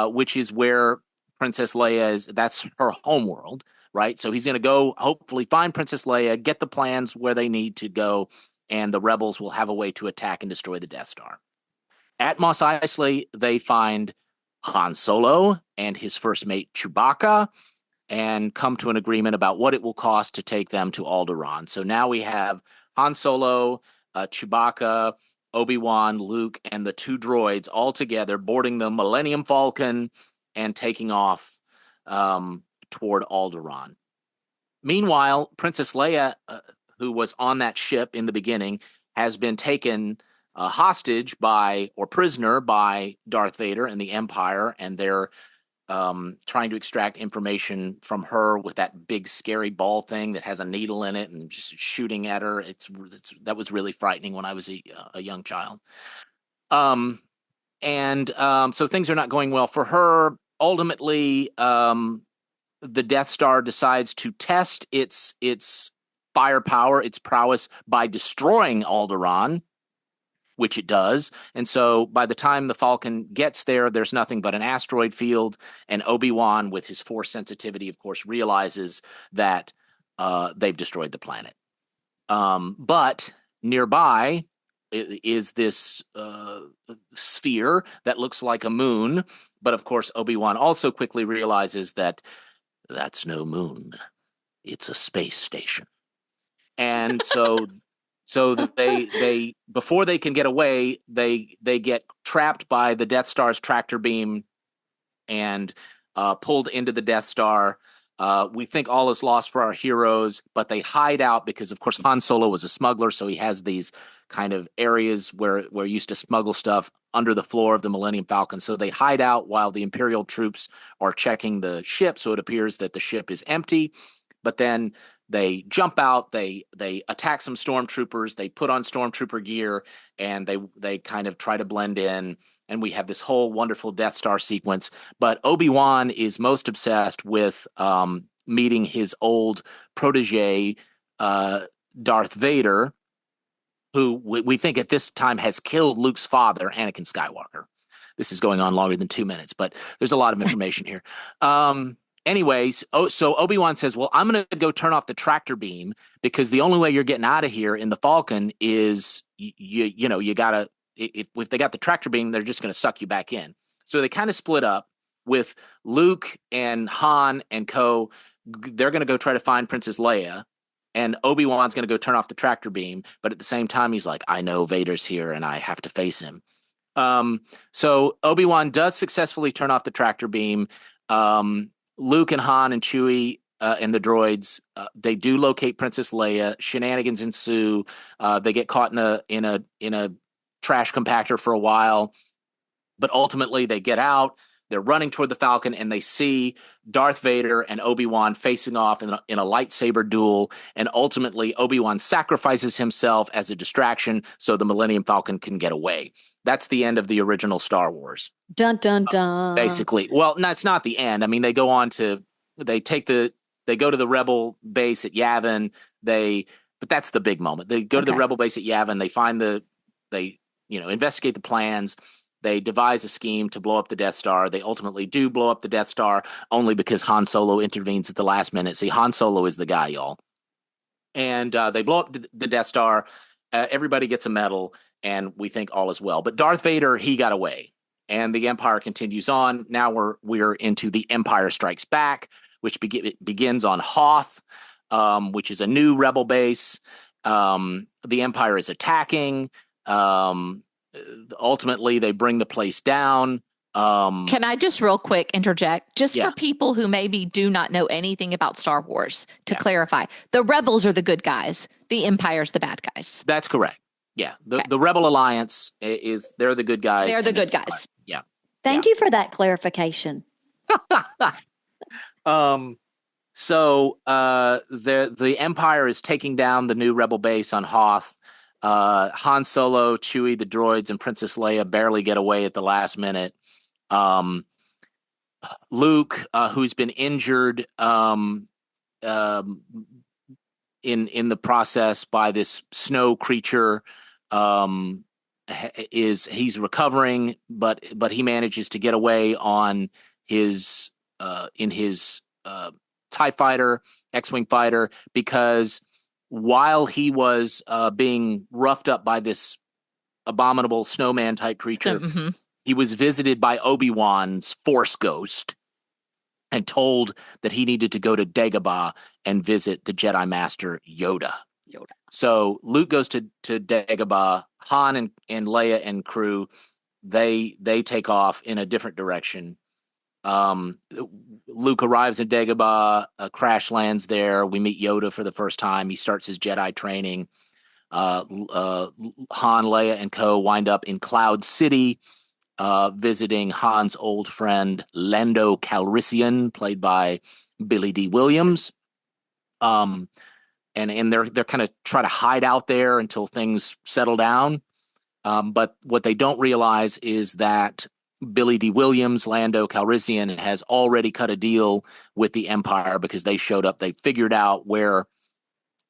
which is where Princess Leia is. That's her homeworld, right? So he's going to go hopefully find Princess Leia, get the plans where they need to go, and the rebels will have a way to attack and destroy the Death Star. At Mos Eisley, they find Han Solo and his first mate Chewbacca and come to an agreement about what it will cost to take them to Alderaan. So now we have Han Solo, Chewbacca, Obi-Wan, Luke, and the two droids all together boarding the Millennium Falcon and taking off toward Alderaan. Meanwhile, Princess Leia, who was on that ship in the beginning, has been taken hostage or prisoner by Darth Vader and the Empire, and they're trying to extract information from her with that big scary ball thing that has a needle in it and just shooting at her. That was really frightening when I was a young child. So things are not going well for her. Ultimately, the Death Star decides to test its firepower, its prowess, by destroying Alderaan, which it does. And so by the time the Falcon gets there, there's nothing but an asteroid field, and Obi-Wan, with his Force sensitivity, of course, realizes that they've destroyed the planet. But nearby is this sphere that looks like a moon, but of course Obi-Wan also quickly realizes that that's no moon. It's a space station. And so they before they can get away, they get trapped by the Death Star's tractor beam, and pulled into the Death Star. We think all is lost for our heroes, but they hide out because, of course, Han Solo was a smuggler, so he has these kind of areas where he used to smuggle stuff under the floor of the Millennium Falcon. So they hide out while the Imperial troops are checking the ship, so it appears that the ship is empty. But then they jump out, they attack some stormtroopers, they put on stormtrooper gear, and they kind of try to blend in. And we have this whole wonderful Death Star sequence. But Obi-Wan is most obsessed with meeting his old protege, Darth Vader, who we think at this time has killed Luke's father, Anakin Skywalker. This is going on longer than 2 minutes, but there's a lot of information here. Anyways, so Obi-Wan says, well, I'm going to go turn off the tractor beam because the only way you're getting out of here in the Falcon is, you got to, if they got the tractor beam, they're just going to suck you back in. So they kind of split up with Luke and Han and co. They're going to go try to find Princess Leia. And Obi-Wan's going to go turn off the tractor beam. But at the same time, he's like, I know Vader's here and I have to face him. So Obi-Wan does successfully turn off the tractor beam. Luke and Han and Chewie and the droids, they do locate Princess Leia. Shenanigans ensue. They get caught in a trash compactor for a while. But ultimately, they get out. They're running toward the Falcon, and they see Darth Vader and Obi-Wan facing off in a lightsaber duel. And ultimately, Obi-Wan sacrifices himself as a distraction so the Millennium Falcon can get away. That's the end of the original Star Wars. Dun, dun, dun. Basically. Well, no, it's not the end. I mean, they go to the Rebel base at Yavin. But that's the big moment. They go to the Rebel base at Yavin. They find they investigate the plans. They devise a scheme to blow up the Death Star. They ultimately do blow up the Death Star only because Han Solo intervenes at the last minute. See, Han Solo is the guy, y'all. And they blow up the Death Star. Everybody gets a medal, and we think all is well. But Darth Vader, he got away, and the Empire continues on. Now we're into the Empire Strikes Back, which begins on Hoth, which is a new Rebel base. The Empire is attacking. Ultimately, they bring the place down. Can I just real quick interject? Just for people who maybe do not know anything about Star Wars, to clarify, the rebels are the good guys. The Empire's the bad guys. That's correct. Yeah. The Rebel Alliance they're the good guys. They're the good guys. Yeah. Thank you for that clarification. So the Empire is taking down the new Rebel base on Hoth. Han Solo, Chewie, the droids, and Princess Leia barely get away at the last minute. Luke, who's been injured in the process by this snow creature, he's recovering, but he manages to get away on his TIE fighter, X-wing fighter, because while he was being roughed up by this abominable snowman type creature, he was visited by Obi-Wan's Force Ghost and told that he needed to go to Dagobah and visit the Jedi Master Yoda. So Luke goes to Dagobah. Han and Leia and crew, they take off in a different direction. Luke arrives in Dagobah, crash lands there. We meet Yoda for the first time. He starts his Jedi training. Han, Leia, and co. wind up in Cloud City, visiting Han's old friend Lando Calrissian, played by Billy D. Williams. And they're kind of trying to hide out there until things settle down. But what they don't realize is that Billy D. Williams, Lando Calrissian, has already cut a deal with the Empire because they showed up. They figured out where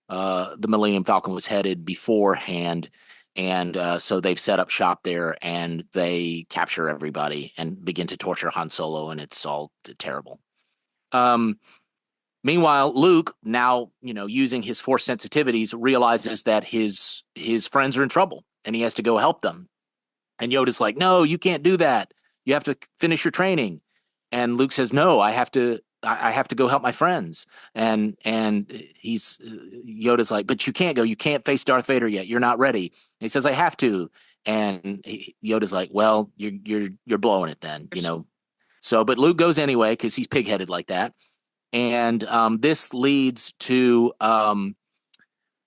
the Millennium Falcon was headed beforehand. And so they've set up shop there, and they capture everybody and begin to torture Han Solo, and it's all terrible. Meanwhile, Luke, now using his Force sensitivities, realizes that his friends are in trouble, and he has to go help them. And Yoda's like, "No, you can't do that. You have to finish your training." And Luke says, "No, I have to go help my friends." And Yoda's like, "But you can't go. You can't face Darth Vader yet. You're not ready." And he says, "I have to." And Yoda's like, "Well, you're blowing it then, So, but Luke goes anyway because he's pig-headed like that. And this leads to,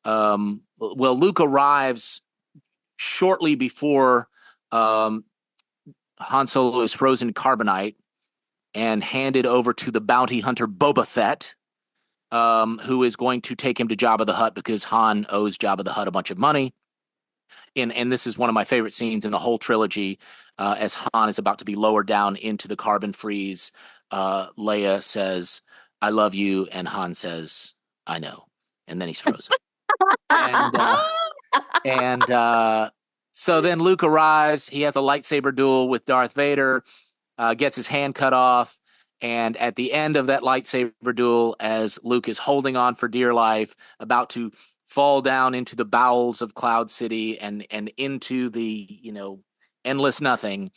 Luke arrives shortly before Han Solo is frozen in carbonite and handed over to the bounty hunter Boba Fett, who is going to take him to Jabba the Hutt because Han owes Jabba the Hutt a bunch of money. And this is one of my favorite scenes in the whole trilogy, as Han is about to be lowered down into the carbon freeze. Leia says, "I love you," and Han says, "I know," and then he's frozen. and so then Luke arrives. He has a lightsaber duel with Darth Vader, gets his hand cut off. And at the end of that lightsaber duel, as Luke is holding on for dear life, about to fall down into the bowels of Cloud City and into the, endless nothing,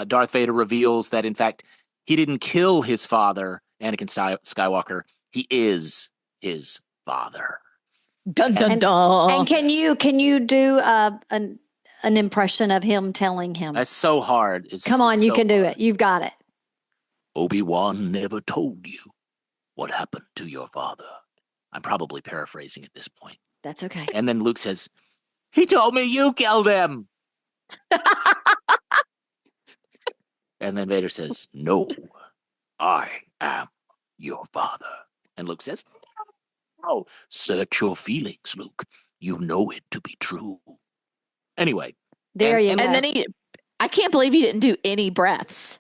Darth Vader reveals that, in fact, he didn't kill his father, Anakin Skywalker. He is his father. Dun, dun, dun. And can you do an impression of him telling him? That's so hard. Come on, you can do it. You've got it. Obi-Wan never told you what happened to your father. I'm probably paraphrasing at this point. That's okay. And then Luke says, "He told me you killed him." And then Vader says, "No, I am your father." And Luke says, "Oh, search your feelings, Luke. You know it to be true." Anyway. There you go. And then I can't believe he didn't do any breaths.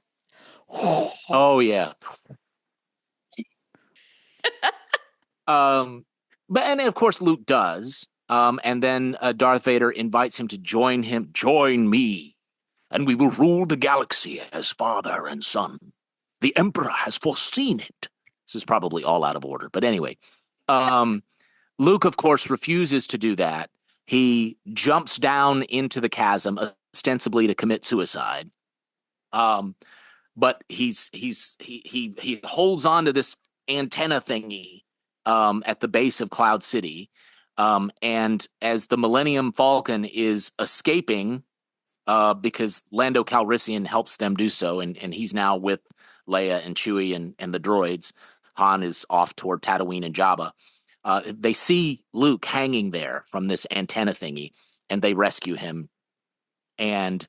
Oh, yeah. But of course Luke does. And then Darth Vader invites him to join him. "Join me, and we will rule the galaxy as father and son. The Emperor has foreseen it." This is probably all out of order. But anyway, Luke, of course, refuses to do that. He jumps down into the chasm, ostensibly to commit suicide. But he holds on to this antenna thingy at the base of Cloud City. And as the Millennium Falcon is escaping, because Lando Calrissian helps them do so, and he's now with Leia and Chewie and the droids. Han is off toward Tatooine and Jabba. They see Luke hanging there from this antenna thingy, and they rescue him. And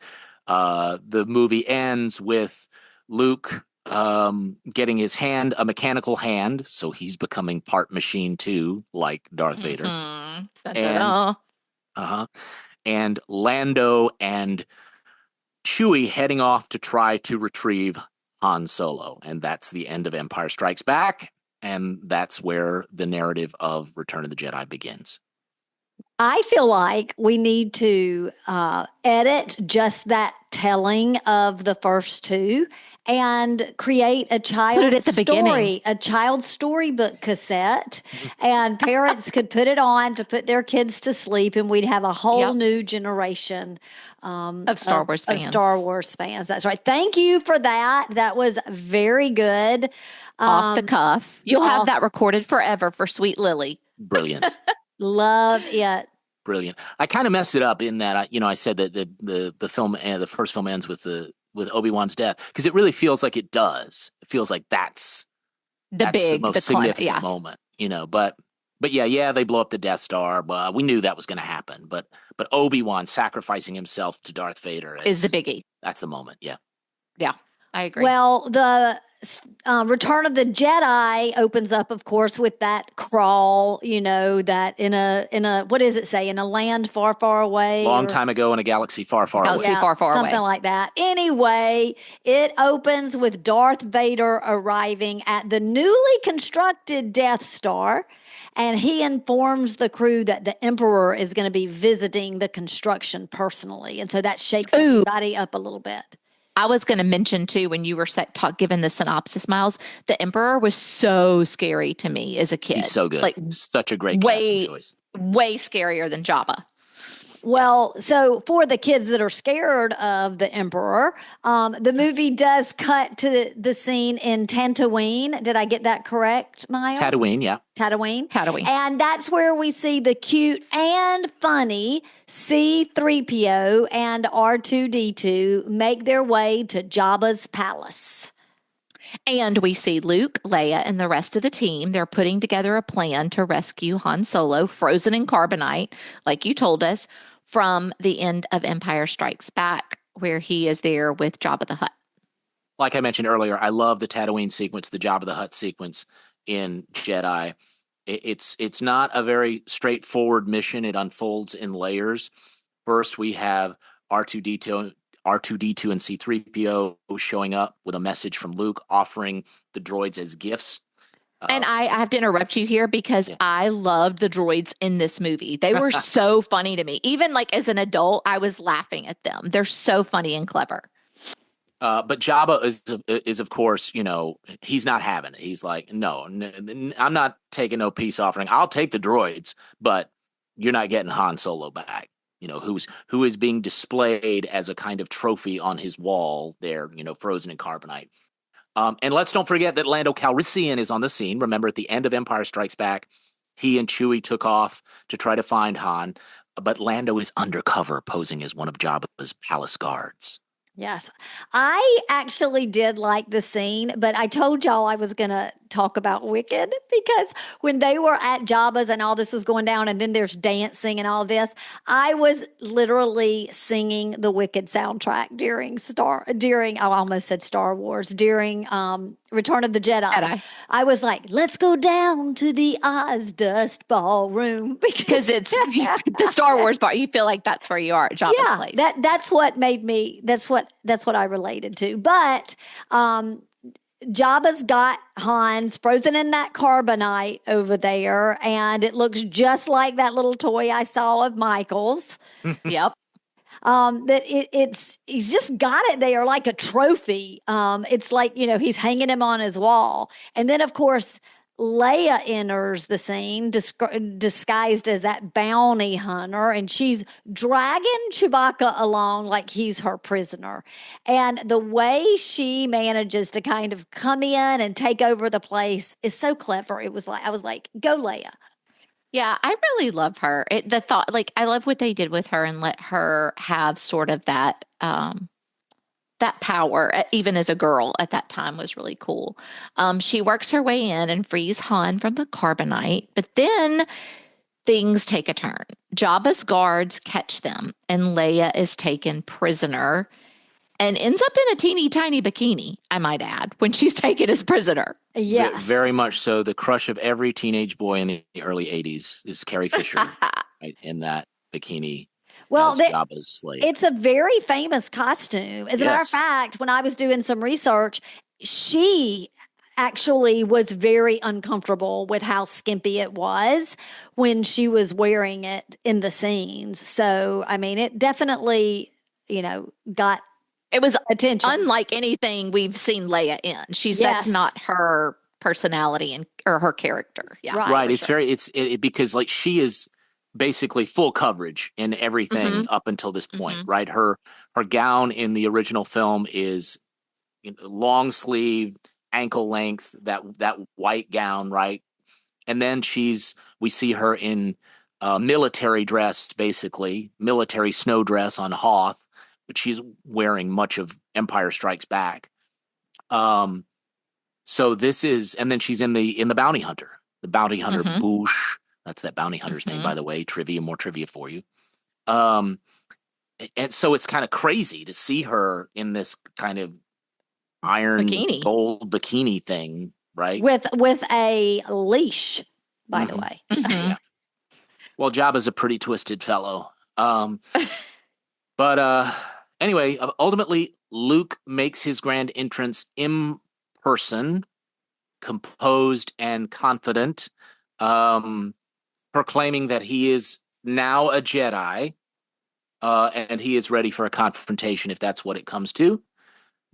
the movie ends with Luke getting his hand, a mechanical hand, so he's becoming part machine too, like Darth Vader. Dun, dun, dun. And Lando and Chewie heading off to try to retrieve Han Solo. And that's the end of Empire Strikes Back. And that's where the narrative of Return of the Jedi begins. I feel like we need to edit just that telling of the first two and create a child's story, a child's storybook cassette, and parents could put it on to put their kids to sleep, and we'd have a whole new generation of Star Wars fans. Of Star Wars fans. That's right. Thank you for that. That was very good. Off the cuff. You'll have that recorded forever for Sweet Lily. Brilliant. Love it. Brilliant. I kind of messed it up in that I said that the film, the first film ends with Obi-Wan's death, because it really feels like it does. It feels like that's the most significant moment, But yeah, they blow up the Death Star. But we knew that was going to happen. But Obi-Wan sacrificing himself to Darth Vader is the biggie. That's the moment. Yeah. Yeah, I agree. Well, the Return of the Jedi opens up, of course, with that crawl. That in a what does it say? In a land far, far away, long time ago in a galaxy far, far away. Far, far away, something like that. Anyway, it opens with Darth Vader arriving at the newly constructed Death Star. And he informs the crew that the Emperor is going to be visiting the construction personally. And so that shakes everybody up a little bit. I was going to mention, too, when you were given the synopsis, Miles, the Emperor was so scary to me as a kid. He's so good. Like, such a great casting choice. Way scarier than Jabba. Well, so for the kids that are scared of the Emperor, the movie does cut to the scene in Tatooine. Did I get that correct, Miles? Tatooine, yeah. Tatooine. And that's where we see the cute and funny C-3PO and R2-D2 make their way to Jabba's palace. And we see Luke, Leia, and the rest of the team. They're putting together a plan to rescue Han Solo, frozen in carbonite, like you told us, from the end of Empire Strikes Back, where he is there with Jabba the Hutt. Like I mentioned earlier, I love the Tatooine sequence, the Jabba the Hutt sequence in Jedi. It's not a very straightforward mission. It unfolds in layers. First, we have R2D2, R2D2 and C3PO showing up with a message from Luke offering the droids as gifts. And I have to interrupt you here because I loved the droids in this movie. They were so funny to me. Even like as an adult, I was laughing at them. They're so funny and clever. But Jabba is of course, he's not having it. He's like, no, I'm not taking no peace offering. I'll take the droids, but you're not getting Han Solo back. Who is being displayed as a kind of trophy on his wall there, frozen in carbonite. And let's don't forget that Lando Calrissian is on the scene. Remember, at the end of Empire Strikes Back, he and Chewie took off to try to find Han, but Lando is undercover posing as one of Jabba's palace guards. Yes. I actually did like the scene, but I told y'all I was going to talk about Wicked because when they were at Jabba's and all this was going down and then there's dancing and all this, I was literally singing the Wicked soundtrack during I almost said Star Wars, during Return of the Jedi. I was like, let's go down to the Ozdust ballroom because it's the Star Wars part. You feel like that's where you are at Jabba's place. That's what made me, that's what I related to. But Jabba's got Han's frozen in that carbonite over there, and it looks just like that little toy I saw of Michael's. Yep. He's just got it there like a trophy. It's like, he's hanging him on his wall. And then, of course, Leia enters the scene disguised as that bounty hunter, and she's dragging Chewbacca along like he's her prisoner. And the way she manages to kind of come in and take over the place is so clever. I was like, go Leia. Yeah, I really love her. I love what they did with her and let her have sort of that power, even as a girl at that time, was really cool. She works her way in and frees Han from the carbonite, but then things take a turn. Jabba's guards catch them, and Leia is taken prisoner and ends up in a teeny tiny bikini, I might add, when she's taken as prisoner. Yes. Very much so. The crush of every teenage boy in the early 80s is Carrie Fisher right, in that bikini. Well, Jabba's slave. It's a very famous costume. As a matter of fact, when I was doing some research, she actually was very uncomfortable with how skimpy it was when she was wearing it in the scenes. So, I mean, it definitely, got it was attention. Unlike anything we've seen Leia in. That's not her personality or her character. Yeah. Right. It's sure. Because like she is basically full coverage in everything up until this point, right? Her gown in the original film is long sleeved, ankle length, that white gown, right? And then we see her in military dress, basically military snow dress on Hoth, but she's wearing much of Empire Strikes Back. So this is, and then she's in the bounty hunter, Boosh. That's that bounty hunter's name, by the way. More trivia for you. And so it's kind of crazy to see her in this kind of iron gold bikini thing, right? With a leash, by the way. Yeah. Well, Jabba's a pretty twisted fellow. But anyway, ultimately, Luke makes his grand entrance in person, composed and confident, proclaiming that he is now a Jedi, and he is ready for a confrontation if that's what it comes to.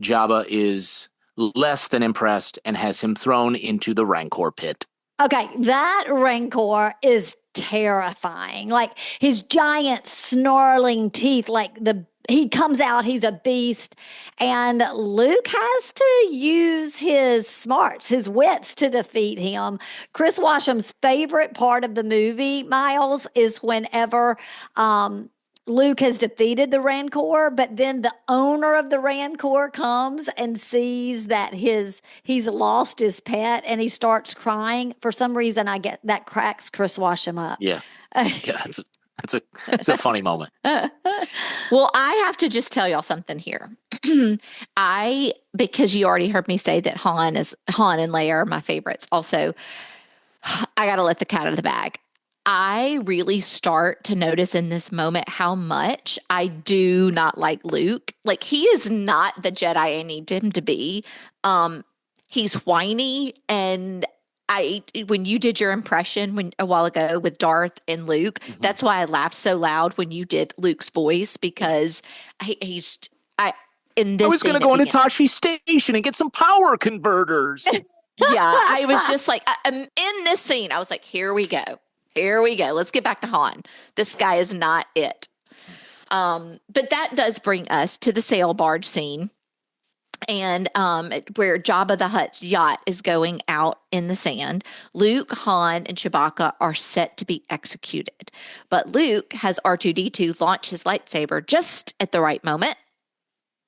Jabba is less than impressed and has him thrown into the Rancor pit. Okay, that Rancor is terrifying. Like his giant snarling teeth, he comes out, he's a beast, and Luke has to use his smarts, his wits to defeat him. Chris Washam's favorite part of the movie, Miles, is whenever Luke has defeated the Rancor, but then the owner of the Rancor comes and sees that he's lost his pet and he starts crying. For some reason, I get that cracks Chris Washam up. Yeah. Yeah, it's a funny moment. Well, I have to just tell y'all something here. Because you already heard me say that Han and Leia are my favorites. Also, I got to let the cat out of the bag. I really start to notice in this moment how much I do not like Luke. Like, he is not the Jedi I need him to be. He's whiny, and when you did your impression a while ago with Darth and Luke, that's why I laughed so loud when you did Luke's voice, because he's in this. I was going to go into Tashi Station and get some power converters. Yeah, I was just like, in this scene, I was like, here we go. Here we go. Let's get back to Han. This guy is not it. But that does bring us to the sail barge scene, and where Jabba the Hutt's yacht is going out in the sand. Luke, Han, and Chewbacca are set to be executed. But Luke has R2-D2 launch his lightsaber just at the right moment.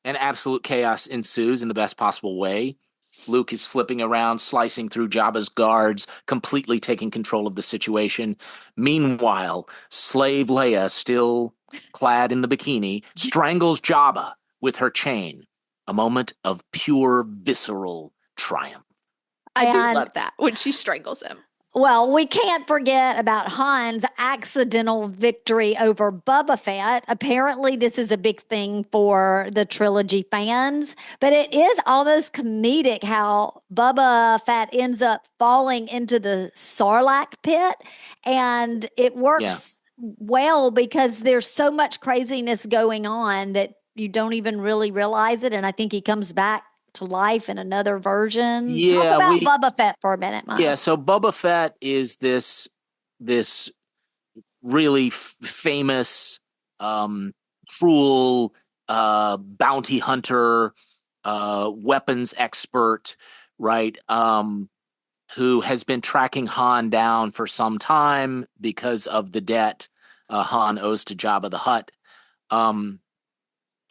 And absolute chaos ensues in the best possible way. Luke is flipping around, slicing through Jabba's guards, completely taking control of the situation. Meanwhile, slave Leia, still clad in the bikini, strangles Jabba with her chain. A moment of pure, visceral triumph. I do love that when she strangles him. Well, we can't forget about Han's accidental victory over Boba Fett. Apparently, this is a big thing for the trilogy fans, but it is almost comedic how Boba Fett ends up falling into the Sarlacc pit, and it works well because there's so much craziness going on that you don't even really realize it, and I think he comes back to life in another version. Yeah, talk about Boba Fett for a minute, Miles. Yeah, so Boba Fett is this really famous, cruel bounty hunter, weapons expert, right? Who has been tracking Han down for some time because of the debt Han owes to Jabba the Hutt.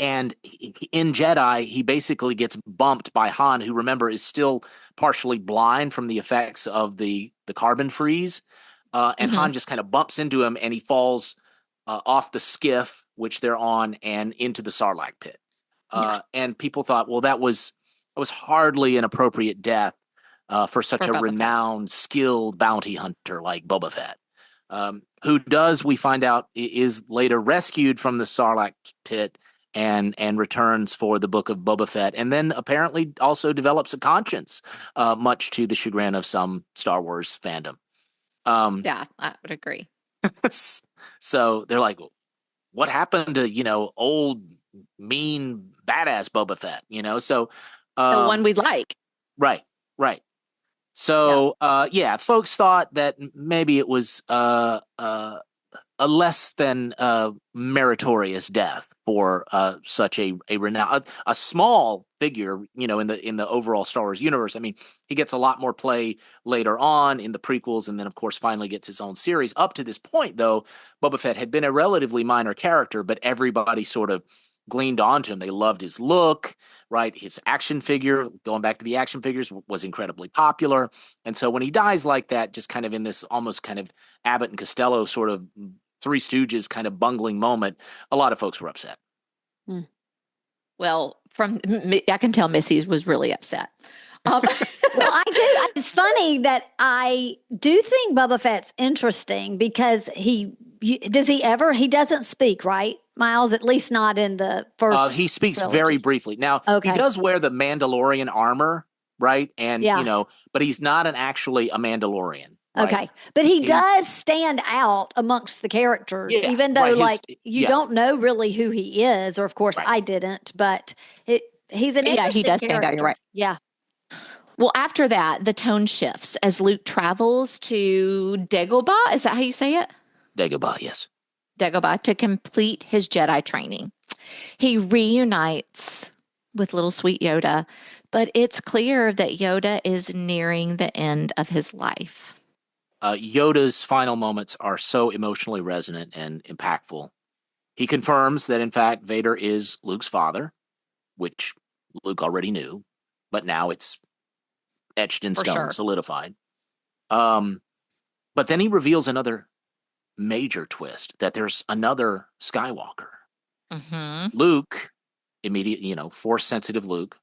And in Jedi, he basically gets bumped by Han, who, remember, is still partially blind from the effects of the carbon freeze. And Han just kind of bumps into him, and he falls off the skiff, which they're on, and into the Sarlacc pit. And people thought, well, that was hardly an appropriate death for such a renowned, skilled bounty hunter like Boba Fett. Who does, we find out, is later rescued from the Sarlacc pit and returns for the book of Boba Fett, and then apparently also develops a conscience, much to the chagrin of some Star Wars fandom. Yeah, I would agree. So they're like, what happened to, old, mean, badass Boba Fett, So the one we like. Right. So, folks thought that maybe it was a less than meritorious death for such a renowned, a small figure, in the overall Star Wars universe. I mean, he gets a lot more play later on in the prequels, and then, of course, finally gets his own series. Up to this point, though, Boba Fett had been a relatively minor character, but everybody sort of gleaned onto him. They loved his look, right? His action figure, going back to the action figures, was incredibly popular. And so when he dies like that, just kind of in this almost kind of Abbott and Costello sort of Three Stooges kind of bungling moment, a lot of folks were upset. Well, I can tell Missy was really upset. Well, I do. It's funny that I do think Boba Fett's interesting because he doesn't speak, right, Miles? At least not in the first. He speaks trilogy. very briefly. Now, he does wear the Mandalorian armor, right? And, but he's not actually a Mandalorian. Right? Okay. But he does stand out amongst the characters, even though you don't know really who he is, or of course I didn't, but he's an interesting he does character. stand out, you're right. Yeah. Well, after that, the tone shifts as Luke travels to Dagobah. Is that how you say it? Dagobah, yes. Dagobah, to complete his Jedi training. He reunites with little sweet Yoda, but it's clear that Yoda is nearing the end of his life. Yoda's final moments are so emotionally resonant and impactful. He confirms that, in fact, Vader is Luke's father, which Luke already knew, but now it's etched in stone, solidified. But then he reveals another major twist, that there's another Skywalker. Mm-hmm. Luke, Force-sensitive Luke,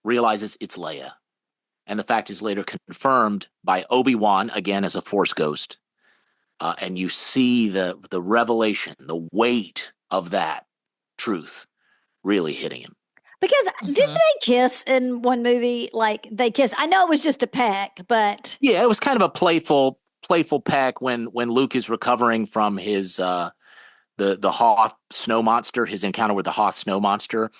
realizes it's Leia. And the fact is later confirmed by Obi-Wan, again as a Force ghost. And you see the revelation, the weight of that truth really hitting him. Because didn't they kiss in one movie? Like they kissed. I know it was just a peck, but yeah, it was kind of a playful peck when Luke is recovering from his the Hoth snow monster, his encounter with the Hoth snow monster,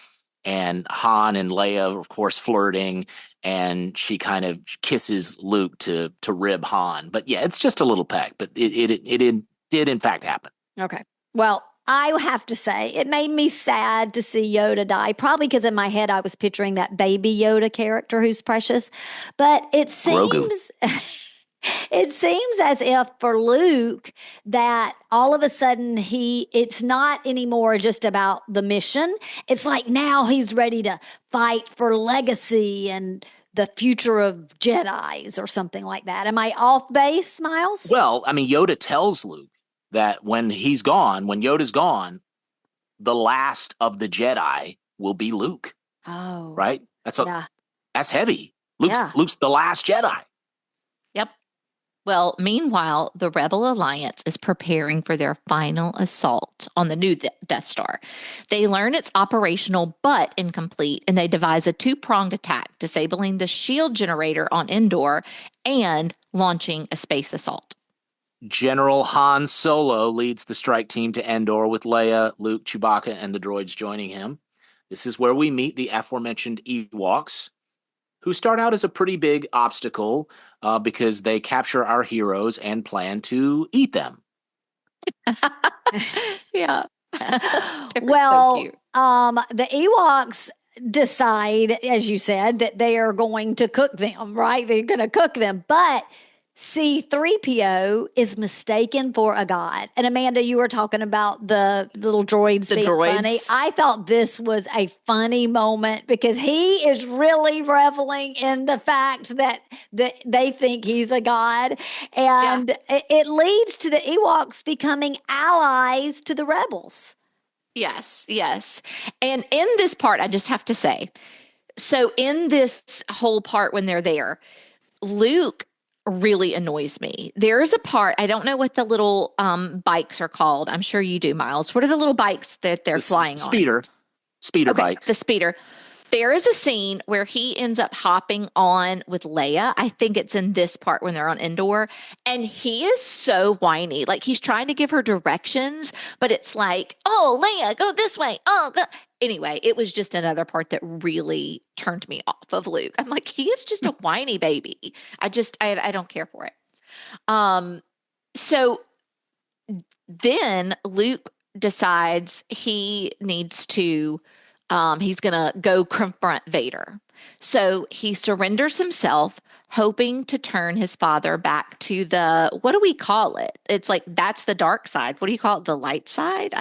and Han and Leia, of course, flirting, and she kind of kisses Luke to rib Han. But yeah, it's just a little peck, but it did in fact happen. Okay. Well, I have to say, it made me sad to see Yoda die, probably because in my head I was picturing that baby Yoda character who's precious. But it seems it seems as if for Luke that all of a sudden it's not anymore just about the mission. It's like now he's ready to fight for legacy and the future of Jedis or something like that. Am I off base, Miles? Well, I mean, Yoda tells Luke that when Yoda's gone, the last of the Jedi will be Luke. Oh. Right? That's heavy. Luke's the last Jedi. Yep. Well, meanwhile, the Rebel Alliance is preparing for their final assault on the new Death Star. They learn it's operational but incomplete, and they devise a two-pronged attack, disabling the shield generator on Endor and launching a space assault. General Han Solo leads the strike team to Endor with Leia, Luke, Chewbacca, and the droids joining him. This is where we meet the aforementioned Ewoks, who start out as a pretty big obstacle because they capture our heroes and plan to eat them. Yeah. Well, so cute. The Ewoks decide, as you said, that they are going to cook them, right? They're going to cook them. But C-3PO is mistaken for a god. And Amanda, you were talking about the little droids being funny. I thought this was a funny moment because he is really reveling in the fact that they think he's a god. And it leads to the Ewoks becoming allies to the rebels. Yes, yes. And in this part, I just have to say, so in this whole part when they're there, Luke really annoys me. There is a part, I don't know what the little bikes are called. I'm sure you do, Miles. What are the little bikes that they're flying on? Speeder bikes. The speeder. There is a scene where he ends up hopping on with Leia. I think it's in this part when they're on Endor. And he is so whiny. Like he's trying to give her directions, but it's like, oh, Leia, go this way. Oh, go. Anyway, it was just another part that really turned me off of Luke. I'm like, he is just a whiny baby. I don't care for it. So then Luke decides he needs to, he's going to go confront Vader. So he surrenders himself, hoping to turn his father back to what do we call it? It's like, that's the dark side. What do you call it? The light side?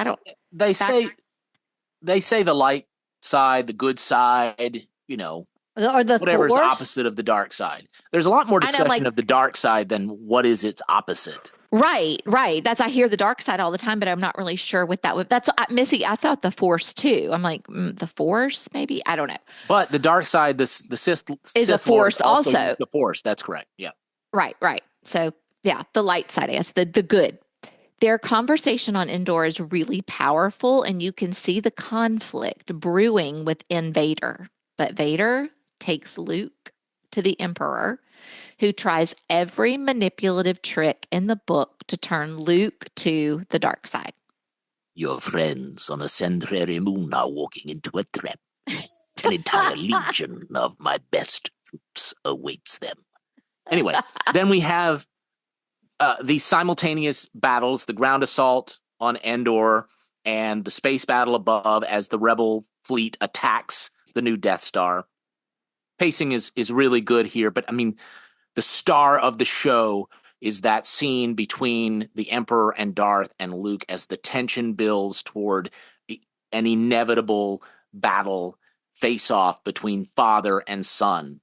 They say the light side, the good side, or the whatever's Force? opposite of the dark side. There's a lot more discussion of the dark side than what is its opposite. Right. I hear the dark side all the time, but I'm not really sure what that would. That's Missy. I thought the Force too. I'm like the Force, maybe. I don't know. But the dark side, the Sith is a Force also. Use the Force. That's correct. Yeah. Right. So yeah, the light side, I guess, the good. Their conversation on Endor is really powerful, and you can see the conflict brewing within Vader. But Vader takes Luke to the Emperor, who tries every manipulative trick in the book to turn Luke to the dark side. Your friends on the Centrary Moon are walking into a trap. An entire legion of my best troops awaits them. Anyway, then we have these simultaneous battles, the ground assault on Endor and the space battle above as the Rebel fleet attacks the new Death Star. Pacing is really good here, but I mean, the star of the show is that scene between the Emperor and Darth and Luke as the tension builds toward an inevitable battle face-off between father and son.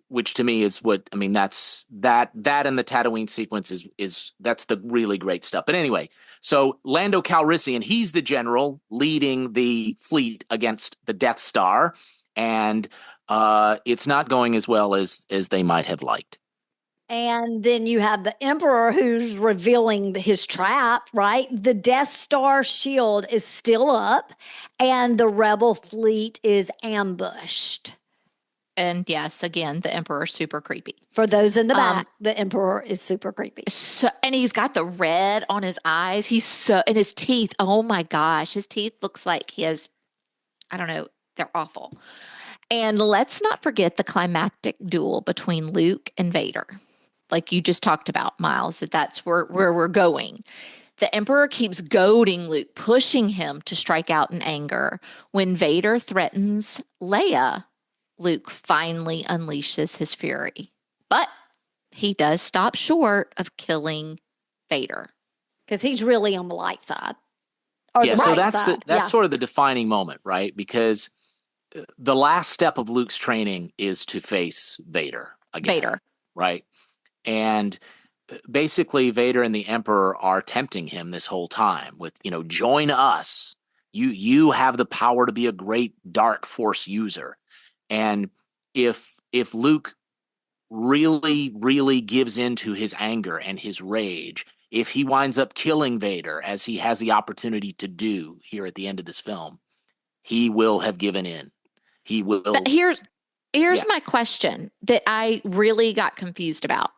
Which to me is what I mean. That's that and the Tatooine sequence is that's the really great stuff. But anyway, so Lando Calrissian, he's the general leading the fleet against the Death Star, and it's not going as well as they might have liked. And then you have the Emperor who's revealing his trap, right? The Death Star shield is still up, and the Rebel fleet is ambushed. And yes, again, the Emperor's super creepy. For those in the back, the Emperor is super creepy. So, and he's got the red on his eyes. And his teeth. Oh my gosh, his teeth looks like he has, I don't know, they're awful. And let's not forget the climactic duel between Luke and Vader. Like you just talked about, Miles, that's where we're going. The Emperor keeps goading Luke, pushing him to strike out in anger. When Vader threatens Leia, Luke finally unleashes his fury. But he does stop short of killing Vader. Because he's really on the light side. So that's sort of the defining moment, right? Because the last step of Luke's training is to face Vader again. Right? And basically Vader and the Emperor are tempting him this whole time with, join us. You have the power to be a great dark force user. And if Luke really, really gives into his anger and his rage, if he winds up killing Vader, as he has the opportunity to do here at the end of this film, he will have given in. He will. But here's my question that I really got confused about.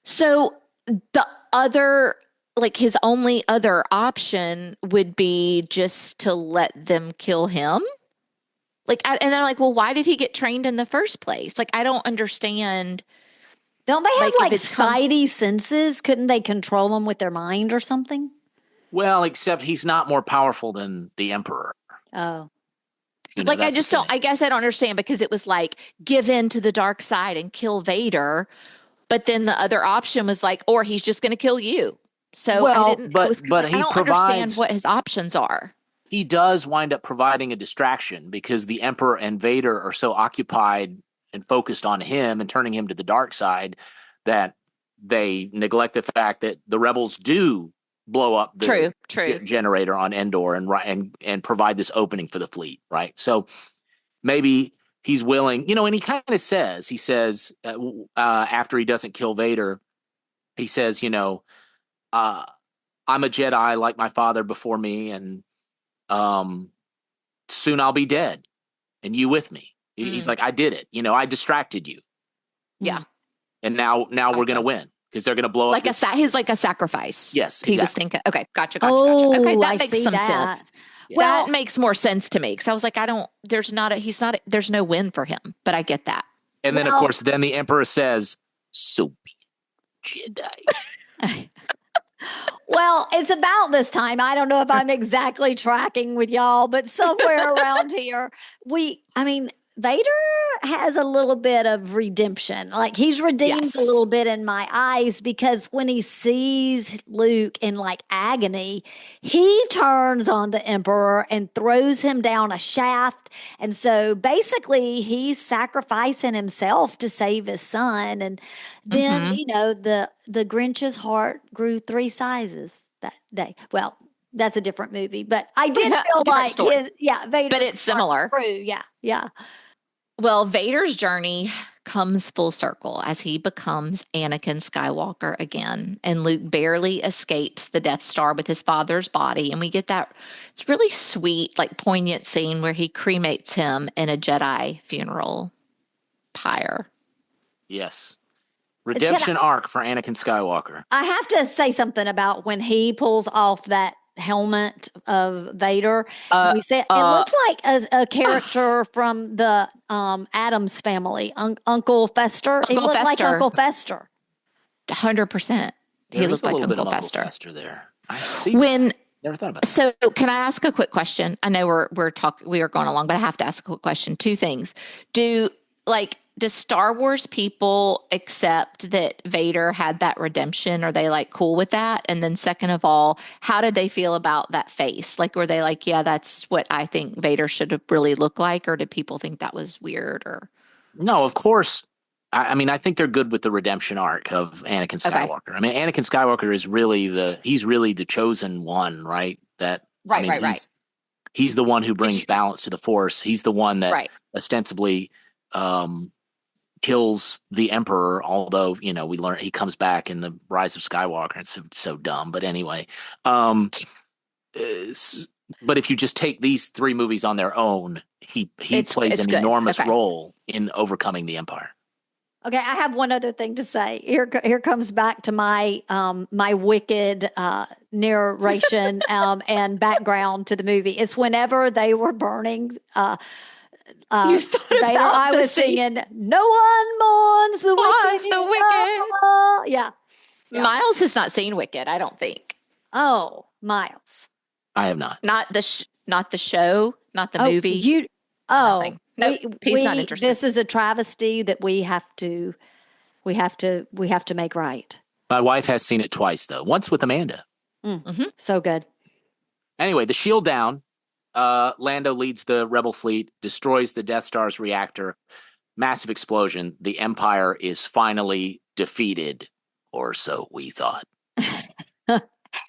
So the other, like his only other option would be just to let them kill him? And then I'm like, well, why did he get trained in the first place? Like, I don't understand. Don't they have spidey senses? Couldn't they control them with their mind or something? Well, except he's not more powerful than the Emperor. Oh. I guess I don't understand, because it was like, give in to the dark side and kill Vader. But then the other option was like, or he's just going to kill you. So I don't understand what his options are. He does wind up providing a distraction because the Emperor and Vader are so occupied and focused on him and turning him to the dark side that they neglect the fact that the rebels do blow up the generator on Endor and provide this opening for the fleet, right? So maybe he's willing, and he kind of says, after he doesn't kill Vader, he says, I'm a Jedi like my father before me, and soon I'll be dead and you with me. He's like, I did it. I distracted you. Yeah. And now we're going to win because they're going to blow up. He's like a sacrifice. Yes. He was thinking, okay, gotcha. Oh, Okay. That I makes see some that. sense. Well, that makes more sense to me. Cause I was like, there's no win for him, but I get that. And then of course, then the Emperor says, so be Jedi. Well, it's about this time. I don't know if I'm exactly tracking with y'all, but somewhere around here, Vader has a little bit of redemption. Like he's redeemed a little bit in my eyes, because when he sees Luke in agony, he turns on the Emperor and throws him down a shaft. And so basically he's sacrificing himself to save his son. And then, the Grinch's heart grew 3 sizes that day. Well, that's a different movie, but I did feel like Vader. But it's similar. Yeah. Well, Vader's journey comes full circle as he becomes Anakin Skywalker again, and Luke barely escapes the Death Star with his father's body. And we get that, it's really sweet, poignant scene where he cremates him in a Jedi funeral pyre. Yes. Redemption arc for Anakin Skywalker. I have to say something about when he pulls off that helmet of Vader. We said it looks like a character from the Addams family, Uncle Fester. He looked like Uncle Fester. 100%. He looked like Uncle Fester there. I see. Never thought about that. So can I ask a quick question? I know we are going along, but I have to ask a quick question. 2 things. do Star Wars people accept that Vader had that redemption? Are they like cool with that? And then second of all, how did they feel about that face? Like, were they like, yeah, that's what I think Vader should have really looked like? Or did people think that was weird or? No, of course. I mean, I think they're good with the redemption arc of Anakin Okay. Skywalker. I mean, Anakin Skywalker is really he's really the chosen one, right? I Right, mean, right, right. he's the one who brings Which, balance to the Force. He's the one that right. ostensibly kills the Emperor, although, we learn he comes back in the Rise of Skywalker. It's so dumb. But anyway, but if you just take these three movies on their own, he plays it's an good. enormous Okay. role in overcoming the Empire. Okay, I have one other thing to say. Here comes back to my my wicked narration and background to the movie. It's whenever they were burning You thought Vader, about I the was scene. singing "No one mourns the Mourns wicked." the wicked. Yeah. Yeah. Miles has not seen Wicked, I don't think. Oh, Miles. I have not. Not the show, not the movie. You. Nothing. Oh, No, he's not interested. This is a travesty that we have to make right. My wife has seen it twice, though. Once with Amanda. So good. Anyway, the shield down. Lando leads the Rebel fleet, destroys the Death Star's reactor. Massive explosion. The Empire is finally defeated, or so we thought.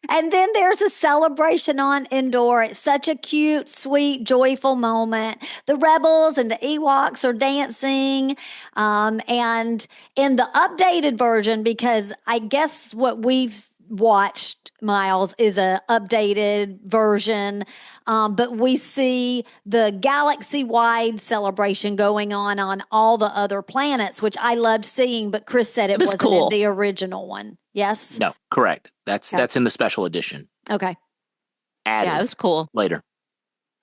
And then there's a celebration on Endor. It's such a cute, sweet, joyful moment. The rebels and the Ewoks are dancing. And in the updated version, because I guess what we've watched, Miles, is a updated version, but we see the galaxy-wide celebration going on all the other planets, which I loved seeing, but Chris said it was wasn't cool. in the original one. Yes? No, correct. That's in the special edition. Okay. Added Yeah, it was cool. later.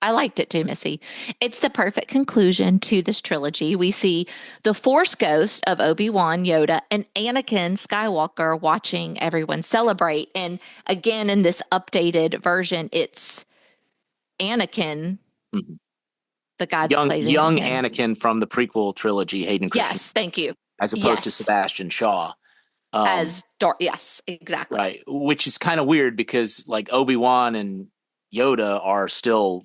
I liked it too, Missy. It's the perfect conclusion to this trilogy. We see the Force ghost of Obi-Wan, Yoda, and Anakin Skywalker watching everyone celebrate. And again, in this updated version, it's Anakin, the guy that plays young Anakin. Anakin from the prequel trilogy, Hayden Christensen. Yes, thank you. As opposed to Sebastian Shaw. Yes, exactly. Right, which is kind of weird because like Obi-Wan and Yoda are still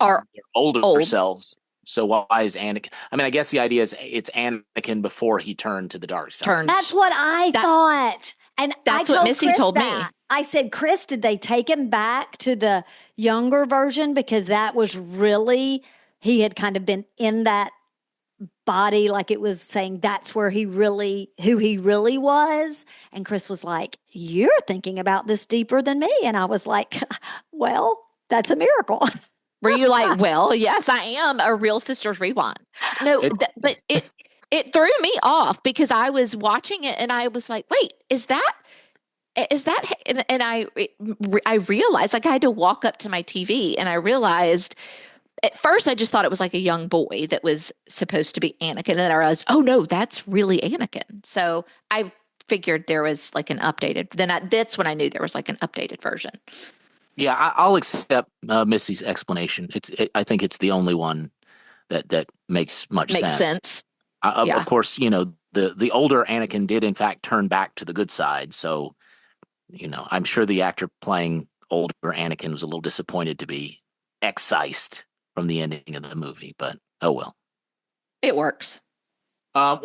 older selves. So why is Anakin? I mean, I guess the idea is it's Anakin before he turned to the dark side. That's what I thought. And that's I told what Missy Chris told that. me. I said, Chris, did they take him back to the younger version? Because that was really, he had kind of been in that body, like it was saying that's where who he really was. And Chris was like, you're thinking about this deeper than me. And I was like, well, that's a miracle. Were you like, well, yes, I am a Real Sisters Rewind. No, but it threw me off because I was watching it and I was like, wait, is that, and I realized, like, I had to walk up to my TV and I realized at first I just thought it was like a young boy that was supposed to be Anakin. And then I realized, oh no, that's really Anakin. So I figured there was like an updated, that's when I knew there was like an updated version. Yeah, I'll accept Missy's explanation. I think it's the only one that makes much sense. Makes sense. Of course, the older Anakin did in fact turn back to the good side. So, I'm sure the actor playing older Anakin was a little disappointed to be excised from the ending of the movie, but oh well. It works. So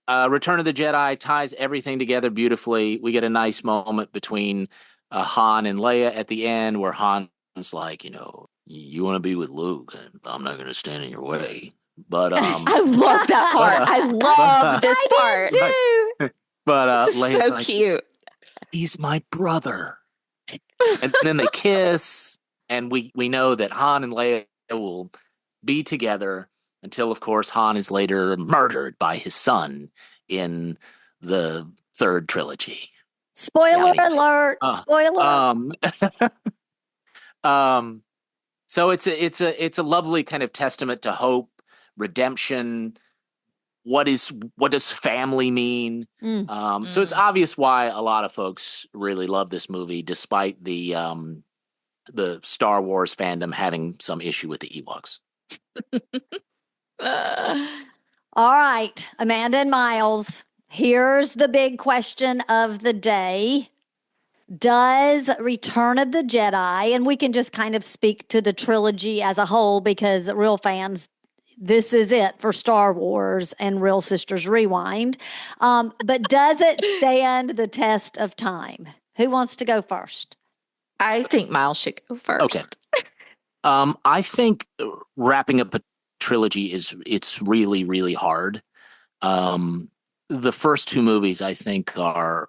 Return of the Jedi ties everything together beautifully. We get a nice moment between Han and Leia at the end where Han's like, you want to be with Luke, and I'm not going to stand in your way. But I love that part. I love this part too. But Leia's so like, cute. He's my brother. And then they kiss, and we know that Han and Leia will be together until, of course, Han is later murdered by his son in the third trilogy. Spoiler alert! Spoiler. So it's a lovely kind of testament to hope, redemption. What does family mean? So it's obvious why a lot of folks really love this movie, despite the Star Wars fandom having some issue with the Ewoks. All right, Amanda and Miles, here's the big question of the day. Does Return of the Jedi, and we can just kind of speak to the trilogy as a whole because real fans, this is it for Star Wars and Real Sisters Rewind. But does it stand the test of time? Who wants to go first? I think Miles should go first. Okay. I think wrapping up a trilogy it's really, really hard. The first two movies I think are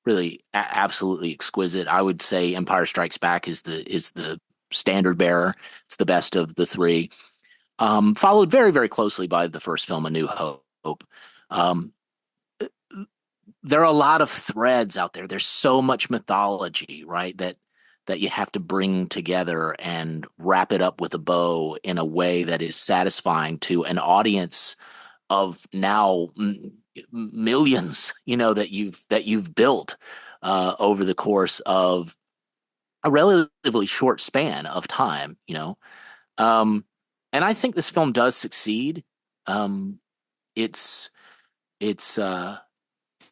really absolutely exquisite. I would say Empire Strikes Back is the standard bearer. It's the best of the three. Followed very, very closely by the first film, A New Hope. Um, there are a lot of threads out there. There's so much mythology, right? That you have to bring together and wrap it up with a bow in a way that is satisfying to an audience of now millions, that you've built over the course of a relatively short span of time. And I think this film does succeed. It's it's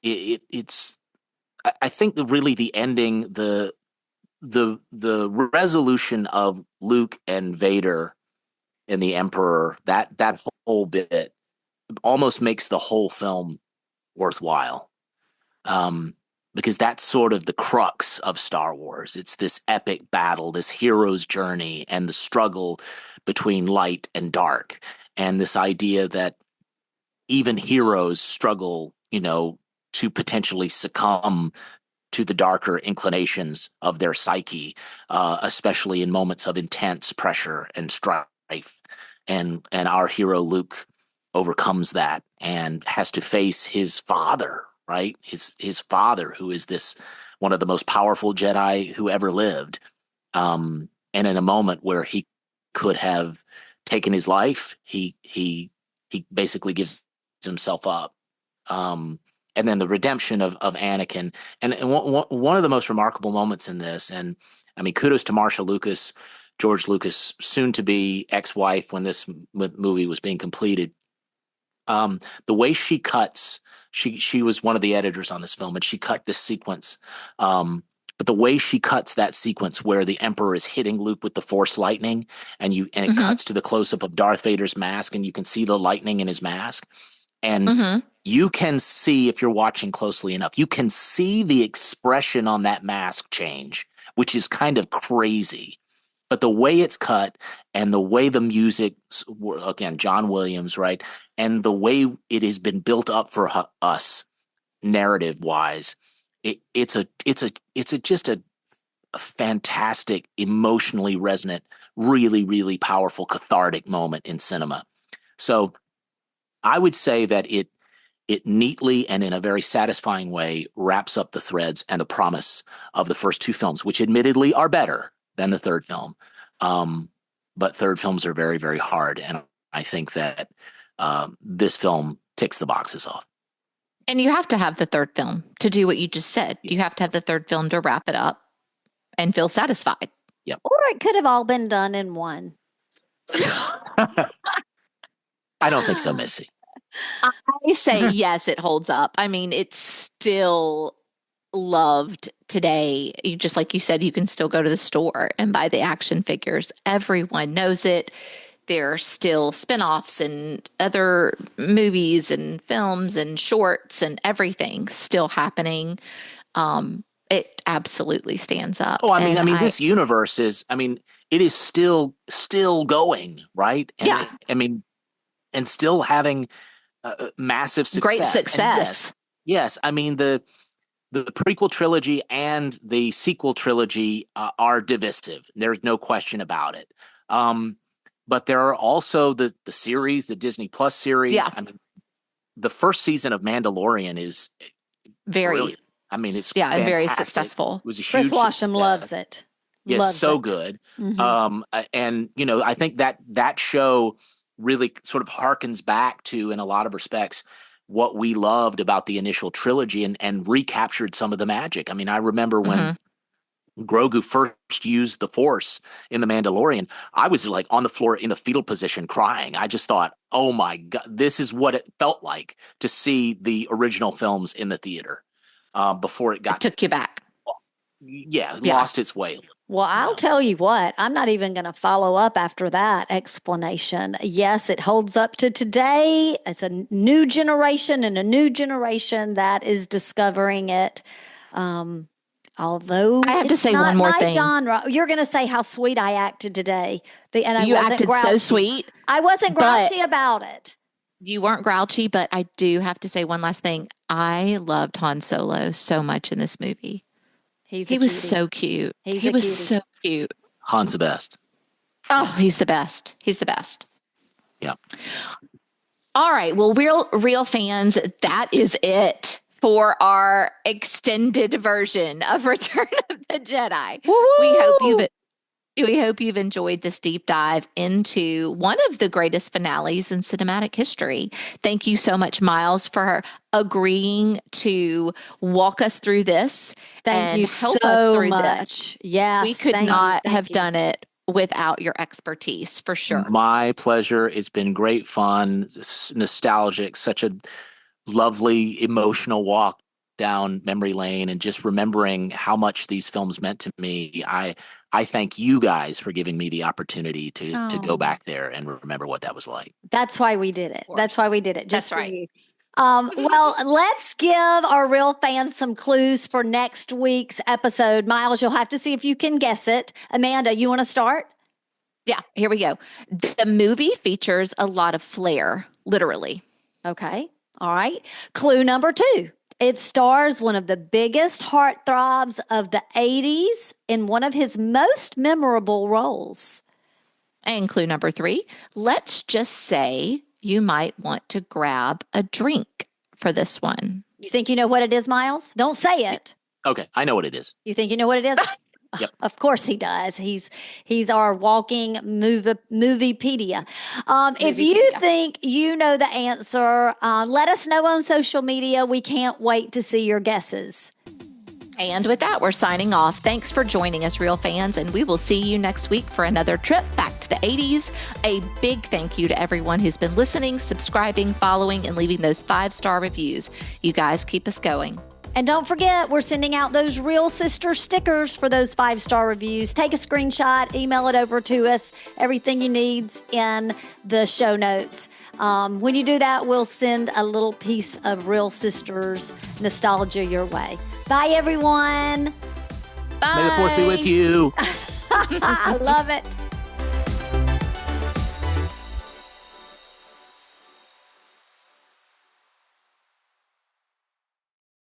it's I think really the ending, the resolution of Luke and Vader and the Emperor, that whole bit almost makes the whole film worthwhile. Because that's sort of the crux of Star Wars. It's this epic battle, this hero's journey, and the struggle between light and dark, and this idea that even heroes struggle, to potentially succumb to the darker inclinations of their psyche, especially in moments of intense pressure and strife. And our hero Luke overcomes that and has to face his father, right? His father, who is this one of the most powerful Jedi who ever lived. And in a moment where he could have taken his life, he basically gives himself up. And then the redemption of Anakin, and one of the most remarkable moments in this, and I mean, kudos to Marsha Lucas, George Lucas, soon to be ex-wife when this movie was being completed. The way she cuts, she was one of the editors on this film, and she cut this sequence. But the way she cuts that sequence where the Emperor is hitting Luke with the Force lightning, and it cuts to the close-up of Darth Vader's mask, and you can see the lightning in his mask. And you can see, if you're watching closely enough, you can see the expression on that mask change, which is kind of crazy. But the way it's cut and the way the music, again, John Williams, right? And the way it has been built up for us narrative wise, it's just a fantastic, emotionally resonant, really, really powerful, cathartic moment in cinema. So I would say that it neatly and in a very satisfying way wraps up the threads and the promise of the first two films, which admittedly are better than the third film. But third films are very, very hard. And I think that this film ticks the boxes off. And you have to have the third film to do what you just said. You have to have the third film to wrap it up and feel satisfied. Yep. Or it could have all been done in one. I don't think so, Missy. I say yes, it holds up. I mean, it's still loved today. Just like you said, you can still go to the store and buy the action figures. Everyone knows it. There are still spinoffs and other movies and films and shorts and everything still happening. It absolutely stands up. Oh, I mean, this universe is, it is still going, right? And and still having massive success. Great success. Yes. I mean, the prequel trilogy and the sequel trilogy are divisive. There's no question about it. But there are also the series, the Disney Plus series. Yeah. I mean, the first season of Mandalorian is very brilliant. I mean, it's and very fantastic. successful. It was a Chris huge Washam success. loves it. Yes, loves so it. good. Mm-hmm. And I think that show really sort of harkens back to, in a lot of respects, what we loved about the initial trilogy and recaptured some of the magic. I mean, I remember when Grogu first used the Force in The Mandalorian, I was like on the floor in the fetal position crying. I just thought, oh my God, this is what it felt like to see the original films in the theater before it got. It took you back. Yeah, lost its way. Well, I'll tell you what, I'm not even going to follow up after that explanation. Yes, it holds up to today. It's a new generation and a new generation that is discovering it. Although I have to it's say not one more my thing. genre. You're going to say how sweet I acted today. And I You wasn't acted grouchy. so sweet. I wasn't but grouchy about it. You weren't grouchy, but I do have to say one last thing. I loved Han Solo so much in this movie. He was so cute. He was so cute. Han's the best. Oh, he's the best. He's the best. Yeah. All right. Well, real fans, that is it for our extended version of Return of the Jedi. Woo-hoo! We hope you've enjoyed this deep dive into one of the greatest finales in cinematic history. Thank you so much, Miles, for agreeing to walk us through this Thank you help so us through much. this. Yes, we could not have done it without your expertise, for sure. My pleasure. It's been great fun, nostalgic, such a lovely emotional walk down memory lane, and just remembering how much these films meant to me. I thank you guys for giving me the opportunity to go back there and remember what that was like. That's why we did it. That's why we did it. Just That's right. For you. Well, let's give our real fans some clues for next week's episode. Miles, you'll have to see if you can guess it. Amanda, you want to start? Yeah, here we go. The movie features a lot of flair, literally. Okay. All right. Clue number 2. It stars one of the biggest heartthrobs of the 80s in one of his most memorable roles. And clue number 3, let's just say you might want to grab a drink for this one. You think you know what it is, Miles? Don't say it. Okay, I know what it is. You think you know what it is? Yep. Of course he does. He's our walking moviepedia. If you think you know the answer, let us know on social media. We can't wait to see your guesses. And with that, we're signing off. Thanks for joining us, real fans, and we will see you next week for another trip back to the 80s. A big thank you to everyone who's been listening, subscribing, following, and leaving those 5-star reviews. You guys keep us going. And don't forget, we're sending out those Real Sister stickers for those 5-star reviews. Take a screenshot, email it over to us. Everything you need's in the show notes. When you do that, we'll send a little piece of Real Sisters nostalgia your way. Bye, everyone. Bye. May the Force be with you. I love it.